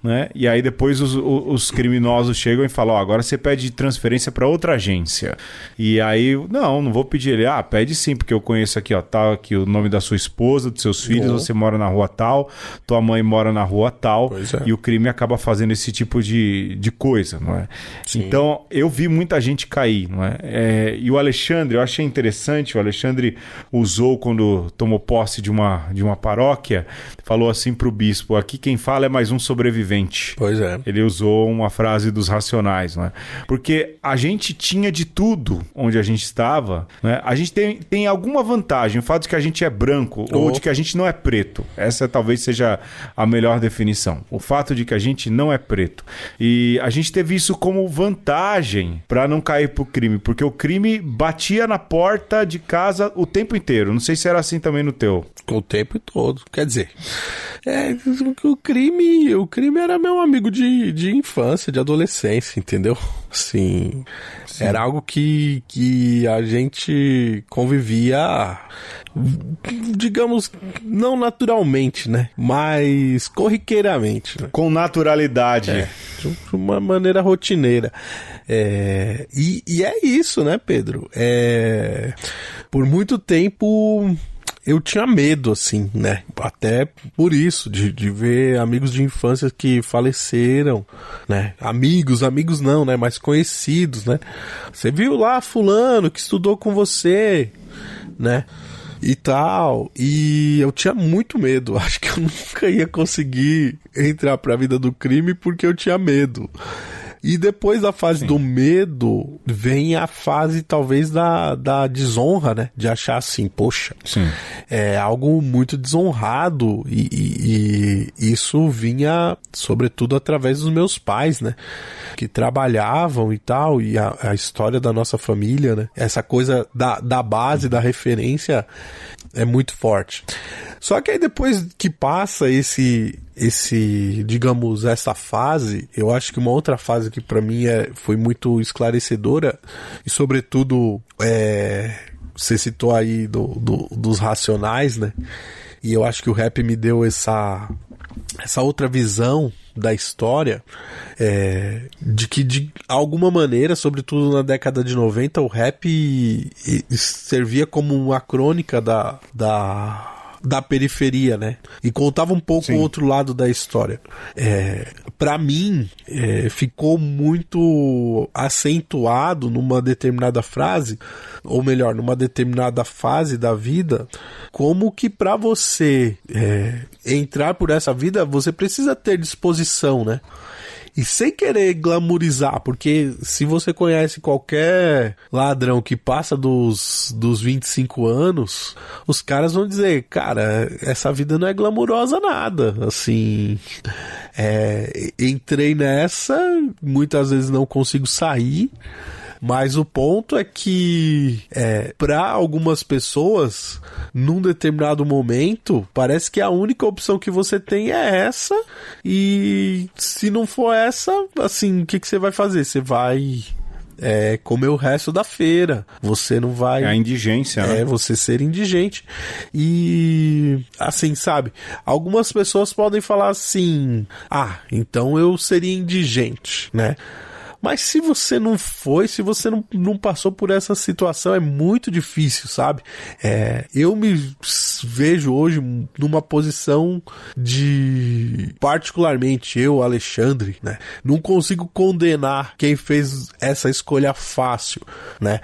né? E aí depois os criminosos chegam e falam, agora você pede transferência para outra agência. E aí, não vou pedir. Ele, pede sim, porque eu conheço aqui, tá aqui o nome da sua esposa, dos seus filhos, você mora na rua tal, tua mãe mora na rua tal, e o crime acaba fazendo esse tipo de coisa, não é? Sim. Então, eu vi muita gente cair, não é? E o Alexandre, eu achei interessante, o Alexandre usou, quando tomou posse de uma paróquia, falou assim pro bispo, aqui quem fala é mais um sobrevivente. Pois é. Ele usou uma frase dos Racionais, não é? Porque a gente tinha de tudo onde a gente estava, né? A gente tem alguma vantagem, o fato de que a gente é branco ou de que a gente não é preto. Essa talvez seja a melhor definição. O fato de que a gente não é preto. E a gente teve isso como vantagem para não cair pro crime, porque o crime batia na porta de casa o tempo inteiro. Não sei se era assim também no teu. O tempo todo. Quer dizer, o crime era meu amigo de infância, de adolescência, entendeu? Assim, era algo que a gente convivia, digamos, não naturalmente, né? Mas corriqueiramente, né? Com naturalidade. De uma maneira rotineira. E é isso, né, Pedro? Por muito tempo eu tinha medo, assim, né? Até por isso, de ver amigos de infância que faleceram, né? Amigos não, né? Mas conhecidos, né? Você viu lá fulano que estudou com você, né? E tal. E eu tinha muito medo. Acho que eu nunca ia conseguir entrar pra vida do crime porque eu tinha medo. E depois da fase do medo, vem a fase talvez da desonra, né? De achar assim, poxa, é algo muito desonrado e isso vinha sobretudo através dos meus pais, né? Que trabalhavam e tal, e a história da nossa família, né? Essa coisa da base, da referência é muito forte. Só que aí depois que passa digamos, essa fase, eu acho que uma outra fase que pra mim foi muito esclarecedora, e sobretudo, você citou aí dos Racionais, né? E eu acho que o rap me deu essa outra visão da história, de que de alguma maneira, sobretudo na década de 90, o rap servia como uma crônica da periferia, né? E contava um pouco o outro lado da história. Pra mim, ficou muito acentuado numa determinada frase, ou melhor, numa determinada fase da vida, como que pra você entrar por essa vida, você precisa ter disposição, né? E sem querer glamourizar, porque se você conhece qualquer ladrão que passa dos 25 anos, os caras vão dizer, cara, essa vida não é glamourosa nada, assim, entrei nessa, muitas vezes não consigo sair, mas o ponto é que para algumas pessoas, num determinado momento, parece que a única opção que você tem é essa, e se não for essa, assim, o que você vai fazer? Você vai comer o resto da feira, você não vai... a indigência, né? Você ser indigente. E, assim, sabe, algumas pessoas podem falar assim, então eu seria indigente, né? Mas se você não foi, se você não passou por essa situação, é muito difícil, sabe? Eu me vejo hoje numa posição de, particularmente eu, Alexandre, né? Não consigo condenar quem fez essa escolha fácil, né?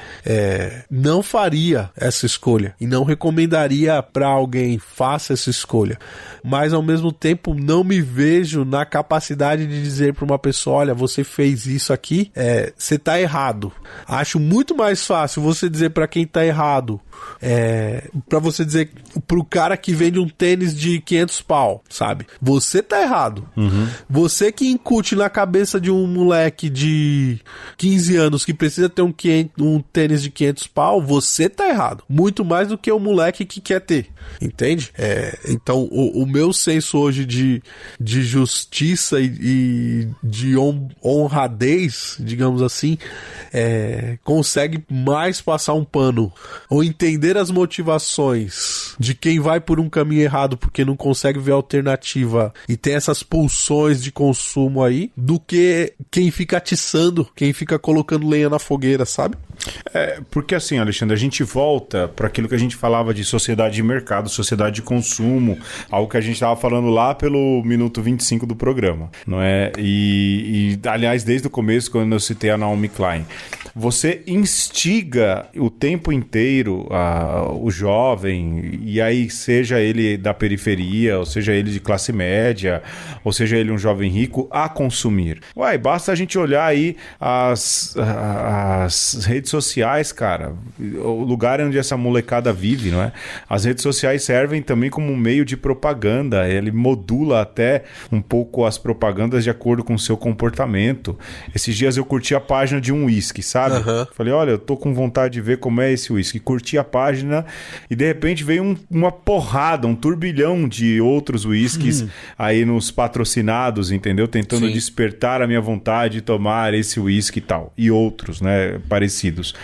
Não faria essa escolha e não recomendaria para alguém faça essa escolha. Mas ao mesmo tempo não me vejo na capacidade de dizer para uma pessoa, olha, você fez isso aqui, você tá errado. Acho muito mais fácil você dizer pra quem tá errado, pra você dizer pro cara que vende um tênis de 500 pau, sabe? Você tá errado. Você que incute na cabeça de um moleque de 15 anos que precisa ter um tênis de 500 pau, você tá errado. Muito mais do que o moleque que quer ter. Entende? Então o meu senso hoje de justiça e de honradez, digamos assim, consegue mais passar um pano ou entender as motivações de quem vai por um caminho errado porque não consegue ver alternativa e tem essas pulsões de consumo aí, do que quem fica atiçando, quem fica colocando lenha na fogueira, sabe? Porque assim, Alexandre, a gente volta para aquilo que a gente falava de sociedade de mercado, sociedade de consumo, algo que a gente estava falando lá pelo minuto 25 do programa, não é? E aliás, desde o começo, quando eu citei a Naomi Klein, você instiga o tempo inteiro o jovem, e aí seja ele da periferia, ou seja ele de classe média, ou seja ele um jovem rico, a consumir. Basta a gente olhar aí as redes sociais, cara, o lugar onde essa molecada vive, não é? As redes sociais servem também como um meio de propaganda, ele modula até um pouco as propagandas de acordo com o seu comportamento. Esses dias eu curti a página de um uísque, sabe? Falei, olha, eu tô com vontade de ver como é esse uísque. Curti a página e de repente veio uma porrada, um turbilhão de outros uísques aí nos patrocinados, entendeu? Tentando despertar a minha vontade de tomar esse uísque e tal. E outros, né? Parecidos.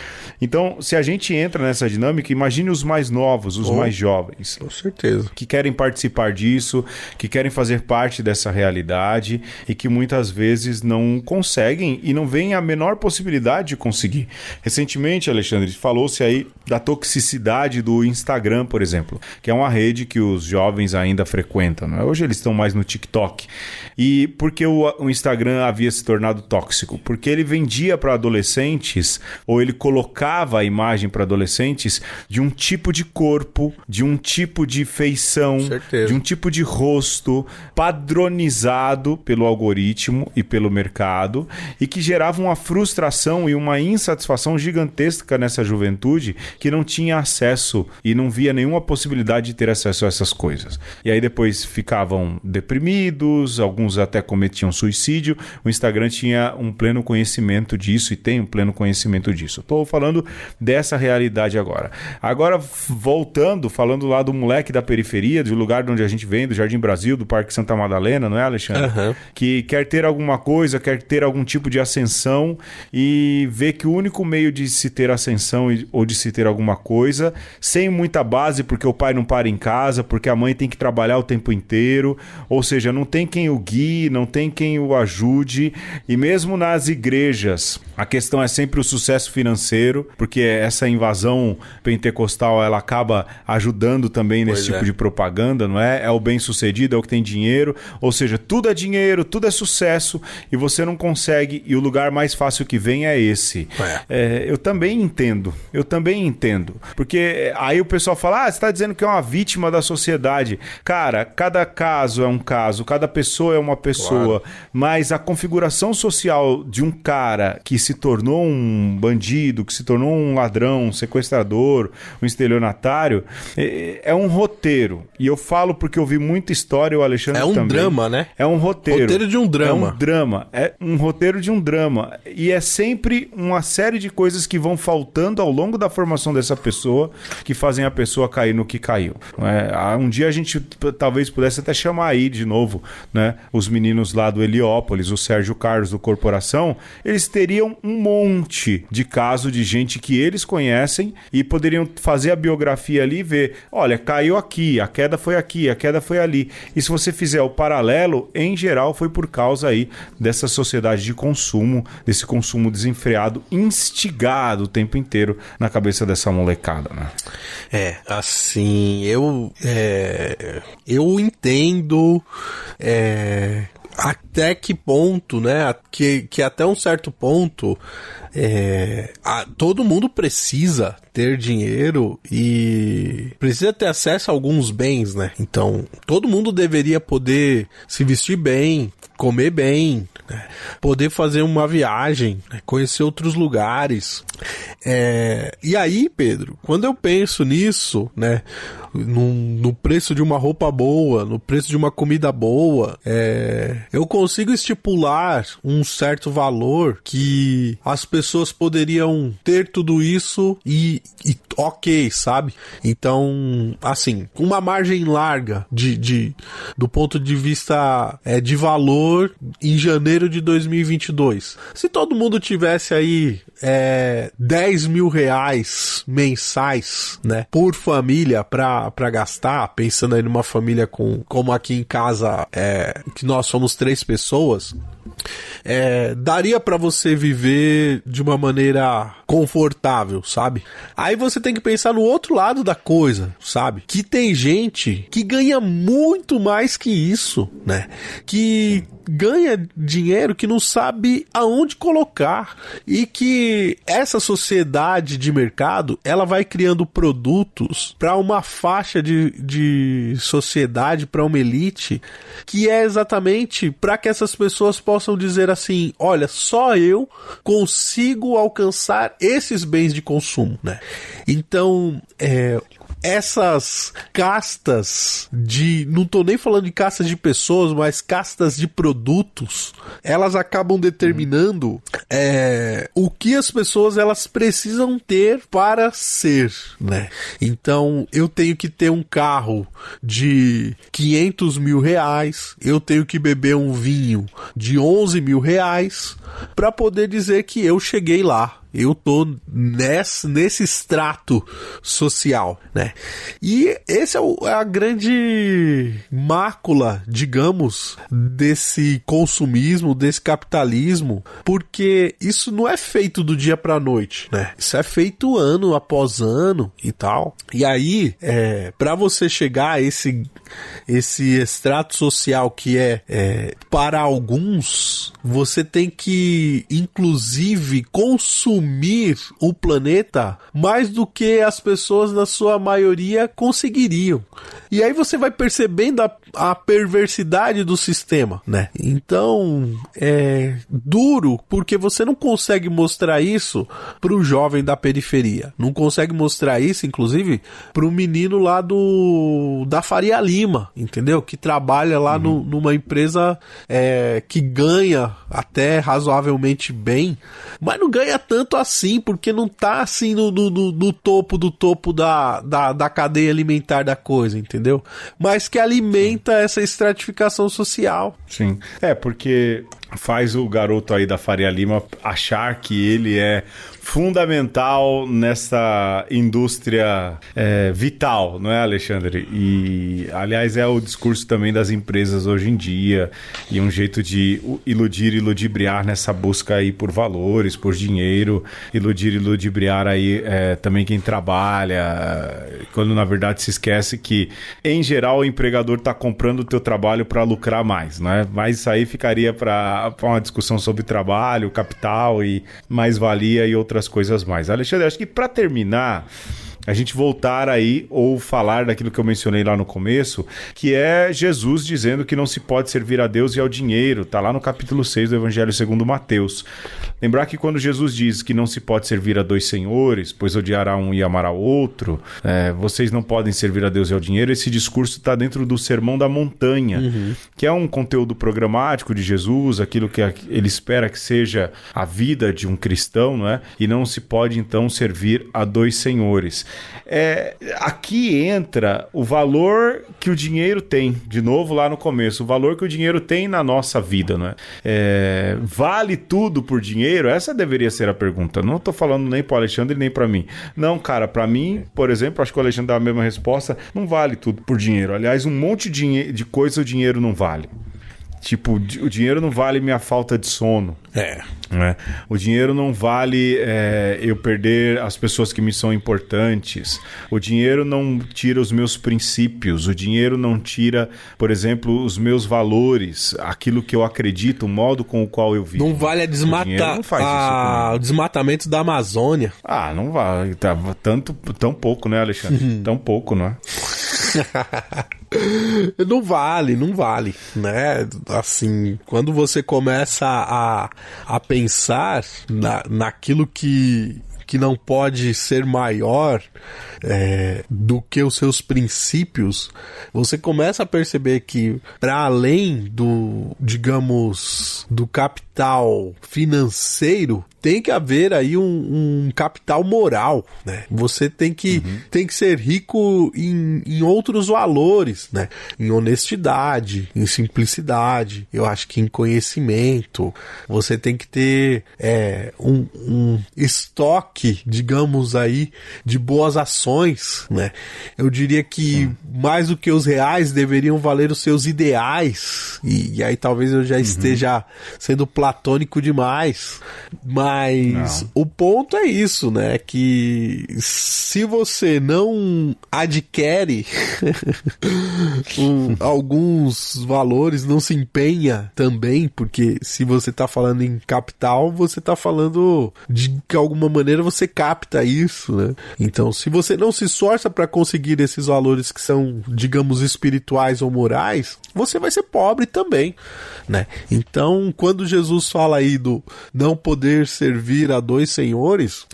Então, se a gente entra nessa dinâmica, imagine os mais novos, os mais jovens. Com certeza. Que querem participar disso, que querem fazer parte dessa realidade e que muitas vezes não conseguem e não veem a menor possibilidade de conseguir. Recentemente, Alexandre, falou-se aí da toxicidade do Instagram, por exemplo, que é uma rede que os jovens ainda frequentam, não é? Hoje eles estão mais no TikTok. E por que o Instagram havia se tornado tóxico? Porque ele vendia para adolescentes, ou ou ele colocava a imagem para adolescentes de um tipo de corpo, de um tipo de feição, de um tipo de rosto padronizado pelo algoritmo e pelo mercado, e que gerava uma frustração e uma insatisfação gigantesca nessa juventude que não tinha acesso e não via nenhuma possibilidade de ter acesso a essas coisas. E aí depois ficavam deprimidos, alguns até cometiam suicídio. O Instagram tinha um pleno conhecimento disso e tem um pleno conhecimento disso. Estou falando dessa realidade agora. Agora, voltando, falando lá do moleque da periferia, do lugar de onde a gente vem, do Jardim Brasil, do Parque Santa Madalena, não é, Alexandre? Uhum. Que quer ter alguma coisa, quer ter algum tipo de ascensão e vê que o único meio de se ter ascensão ou de se ter alguma coisa, sem muita base, porque o pai não para em casa, porque a mãe tem que trabalhar o tempo inteiro, ou seja, não tem quem o guie, não tem quem o ajude, e mesmo nas igrejas, a questão é sempre o sucesso financeiro, porque essa invasão pentecostal, ela acaba ajudando também nesse tipo de propaganda, não é? É o bem-sucedido, é o que tem dinheiro, ou seja, tudo é dinheiro, tudo é sucesso, e você não consegue, e o lugar mais fácil que vem é esse. Eu também entendo, porque aí o pessoal fala, você está dizendo que é uma vítima da sociedade. Cara, cada caso é um caso, cada pessoa é uma pessoa, mas a configuração social de um cara que se tornou um bandido, que se tornou um ladrão, um sequestrador, um estelionatário, é um roteiro. E eu falo porque eu vi muita história, o Alexandre também. É um drama, né? É um roteiro. Roteiro de um drama. É um drama. É um roteiro de um drama. E é sempre uma série de coisas que vão faltando ao longo da formação dessa pessoa que fazem a pessoa cair no que caiu. Um dia a gente talvez pudesse até chamar aí de novo, né, os meninos lá do Heliópolis, o Sérgio Carlos do Corporação, eles teriam um monte de caso de gente que eles conhecem e poderiam fazer a biografia ali e ver, olha, caiu aqui, a queda foi aqui, a queda foi ali. E se você fizer o paralelo, em geral foi por causa aí dessa sociedade de consumo, desse consumo desenfreado, instigado o tempo inteiro na cabeça dessa molecada, né? Assim, eu entendo até que ponto, né? Que até um certo ponto todo mundo precisa ter dinheiro e precisa ter acesso a alguns bens, né? Então, todo mundo deveria poder se vestir bem, comer bem, né? Poder fazer uma viagem, né? Conhecer outros lugares. E aí, Pedro, quando eu penso nisso, né? No preço de uma roupa boa, no preço de uma comida boa, eu consigo estipular um certo valor que as pessoas poderiam ter tudo isso e ok, sabe? Então, assim, uma margem larga do ponto de vista de valor em janeiro de 2022. Se todo mundo tivesse aí 10 mil reais mensais, né, por família pra gastar, pensando aí numa família como aqui em casa, que nós somos 3 pessoas, daria pra você viver de uma maneira confortável, sabe? Aí você tem que pensar no outro lado da coisa, sabe? Que tem gente que ganha muito mais que isso, né? Que ganha dinheiro que não sabe aonde colocar, e que essa sociedade de mercado, ela vai criando produtos para uma faixa de sociedade, para uma elite, que é exatamente para que essas pessoas possam dizer assim, olha, só eu consigo alcançar esses bens de consumo, né? Então, essas castas não tô nem falando de castas de pessoas, mas castas de produtos, elas acabam determinando o que as pessoas elas precisam ter para ser, né? Então, eu tenho que ter um carro de 500 mil reais, eu tenho que beber um vinho de 11 mil reais para poder dizer que eu cheguei lá. Eu tô nesse extrato social, né? E esse é a grande mácula, digamos, desse consumismo, desse capitalismo, porque isso não é feito do dia pra noite, né? Isso é feito ano após ano e tal. E aí, pra você chegar a esse extrato social que para alguns, você tem que, inclusive, consumir consumir o planeta mais do que as pessoas, na sua maioria, conseguiriam. E aí você vai percebendo a perversidade do sistema, né? Então, é duro, porque você não consegue mostrar isso pro jovem da periferia. Não consegue mostrar isso, inclusive, pro menino lá da Faria Lima, entendeu? Que trabalha lá numa empresa que ganha até razoavelmente bem, mas não ganha tanto assim, porque não tá assim no topo do topo da cadeia alimentar da coisa, entendeu? Mas que alimenta essa estratificação social. Sim. Porque faz o garoto aí da Faria Lima achar que ele é fundamental nessa indústria vital, não é, Alexandre? E, aliás, é o discurso também das empresas hoje em dia, e um jeito de iludir e ludibriar nessa busca aí por valores, por dinheiro, iludir e ludibriar aí também quem trabalha, quando na verdade se esquece que, em geral, o empregador está comprando o teu trabalho para lucrar mais, né? Mas isso aí ficaria para uma discussão sobre trabalho, capital e mais-valia e outras coisas mais. Alexandre, acho que para terminar, a gente voltar aí ou falar daquilo que eu mencionei lá no começo, que é Jesus dizendo que não se pode servir a Deus e ao dinheiro. Tá lá no capítulo 6 do Evangelho segundo Mateus. Lembrar que quando Jesus diz que não se pode servir a dois senhores, pois odiará um e amará o outro, vocês não podem servir a Deus e ao dinheiro, esse discurso está dentro do Sermão da Montanha, que é um conteúdo programático de Jesus, aquilo que ele espera que seja a vida de um cristão, não é? E não se pode então servir a dois senhores. Aqui entra o valor que o dinheiro tem, de novo lá no começo, o valor que o dinheiro tem na nossa vida, não é? Vale tudo por dinheiro? Essa deveria ser a pergunta. Não estou falando nem para o Alexandre nem para mim. Não, cara, para mim, por exemplo, acho que o Alexandre dá a mesma resposta, não vale tudo por dinheiro. Aliás, um monte de coisa o dinheiro não vale. Tipo, o dinheiro não vale minha falta de sono. Né? O dinheiro não vale eu perder as pessoas que me são importantes. O dinheiro não tira os meus princípios. O dinheiro não tira, por exemplo, os meus valores, aquilo que eu acredito, o modo com o qual eu vivo. Não vale o desmatamento da Amazônia. Não vale. Tá, tão pouco, né, Alexandre? Tão pouco, não é? Não vale, né? Assim, quando você começa a pensar naquilo que não pode ser maior do que os seus princípios, você começa a perceber que, para além do capital financeiro, tem que haver aí um capital moral, né? Você tem que ser rico em outros valores, né? Em honestidade, em simplicidade, eu acho que em conhecimento. Você tem que ter um estoque, digamos aí, de boas ações, né? Eu diria que mais do que os reais deveriam valer os seus ideais, e aí talvez eu já esteja sendo platônico demais, mas o ponto é isso, né? Que se você não adquire alguns valores, não se empenha também, porque se você tá falando em capital, você tá falando de que alguma maneira você capta isso, né? Então, se você não se esforça para conseguir esses valores que são, digamos, espirituais ou morais, você vai ser pobre também, né? Então, quando Jesus fala aí do não poder servir a dois senhores,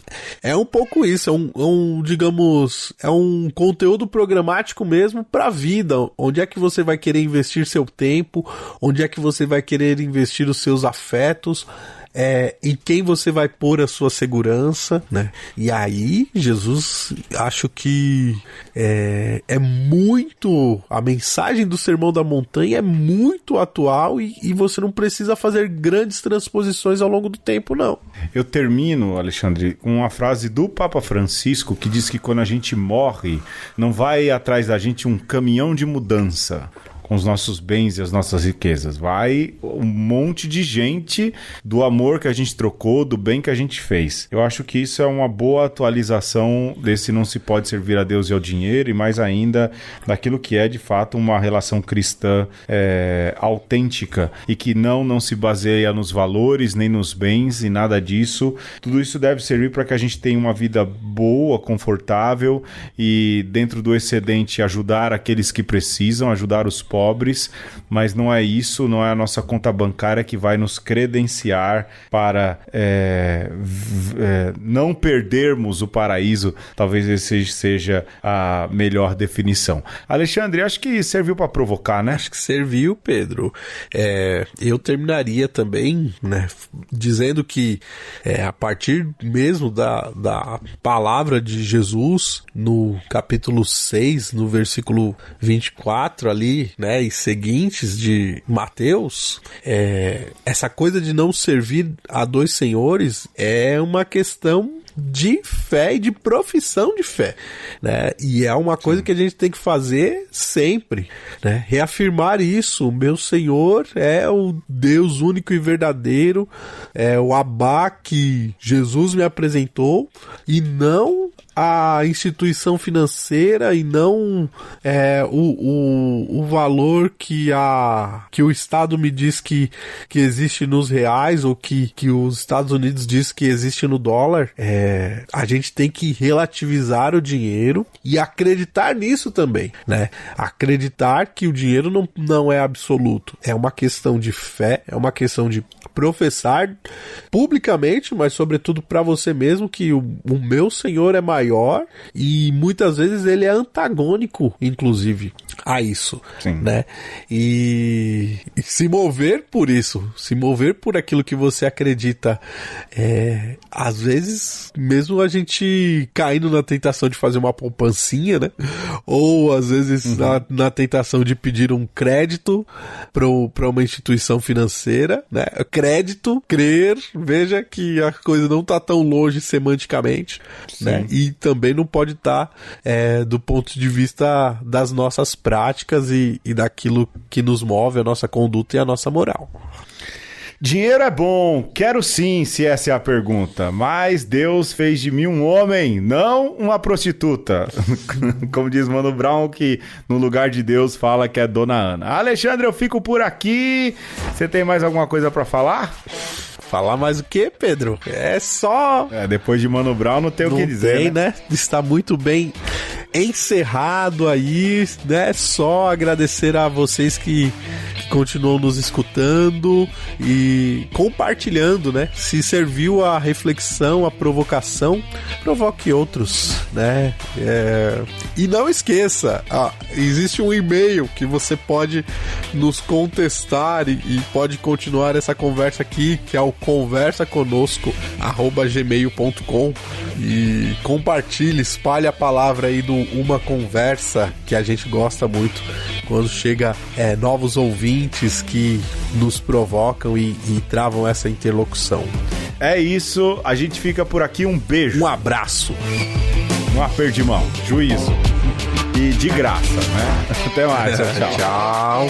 é um pouco isso, é um conteúdo programático mesmo para a vida. Onde é que você vai querer investir seu tempo? Onde é que você vai querer investir os seus afetos? Em quem você vai pôr a sua segurança, né? E aí, Jesus, acho que a mensagem do Sermão da Montanha é muito atual e você não precisa fazer grandes transposições ao longo do tempo, não. Eu termino, Alexandre, com uma frase do Papa Francisco que diz que quando a gente morre, não vai atrás da gente um caminhão de mudança, com os nossos bens e as nossas riquezas. Vai um monte de gente do amor que a gente trocou, do bem que a gente fez. Eu acho que isso é uma boa atualização desse não se pode servir a Deus e ao dinheiro, e mais ainda daquilo que é de fato uma relação cristã autêntica e que não se baseia nos valores nem nos bens e nada disso. Tudo isso deve servir para que a gente tenha uma vida boa, confortável e dentro do excedente ajudar aqueles que precisam, ajudar os pobres, mas não é isso, não é a nossa conta bancária que vai nos credenciar para não perdermos o paraíso. Talvez esse seja a melhor definição. Alexandre, acho que serviu para provocar, né? Acho que serviu, Pedro. Eu terminaria também, né, dizendo que a partir mesmo da palavra de Jesus no capítulo 6, no versículo 24 ali, né, e seguintes de Mateus, essa coisa de não servir a dois senhores é uma questão de fé e de profissão de fé, né? E é uma coisa que a gente tem que fazer sempre, né? Reafirmar isso: o meu Senhor é o Deus único e verdadeiro, é o Abá que Jesus me apresentou, e não a instituição financeira, e não o valor que o Estado me diz que existe nos reais, ou que os Estados Unidos diz que existe no dólar. A gente tem que relativizar o dinheiro e acreditar nisso também, né? Acreditar que o dinheiro não é absoluto. É uma questão de fé, é uma questão de professar publicamente, mas sobretudo para você mesmo, que o meu Senhor é maior, e muitas vezes ele é antagônico, inclusive, a isso. Sim. Né? E se mover por isso, se mover por aquilo que você acredita, às vezes mesmo a gente caindo na tentação de fazer uma poupancinha, né? Ou às vezes na tentação de pedir um crédito para uma instituição financeira, né? Crédito, crer, veja que a coisa não está tão longe semanticamente, né? E também não pode estar do ponto de vista das nossas práticas e daquilo que nos move, a nossa conduta e a nossa moral. Dinheiro é bom, quero sim, se essa é a pergunta, mas Deus fez de mim um homem, não uma prostituta. Como diz Mano Brown, que no lugar de Deus fala que é Dona Ana. Alexandre, eu fico por aqui. Você tem mais alguma coisa pra falar? Falar mais o quê, Pedro? É só... depois de Mano Brown não tem o que dizer, tem, né? Está muito bem encerrado aí, né? Só agradecer a vocês que continuam nos escutando e compartilhando, né? Se serviu a reflexão, a provocação, provoque outros, né? E não esqueça, existe um e-mail que você pode nos contestar e pode continuar essa conversa aqui, que é o conversaconosco@gmail.com, e compartilhe, espalhe a palavra aí do Uma Conversa, que a gente gosta muito quando chega novos ouvintes que nos provocam e travam essa interlocução. É isso, a gente fica por aqui, um beijo. Um abraço. Um aperto de mão, juízo. E de graça, né? Até mais, tchau. Tchau.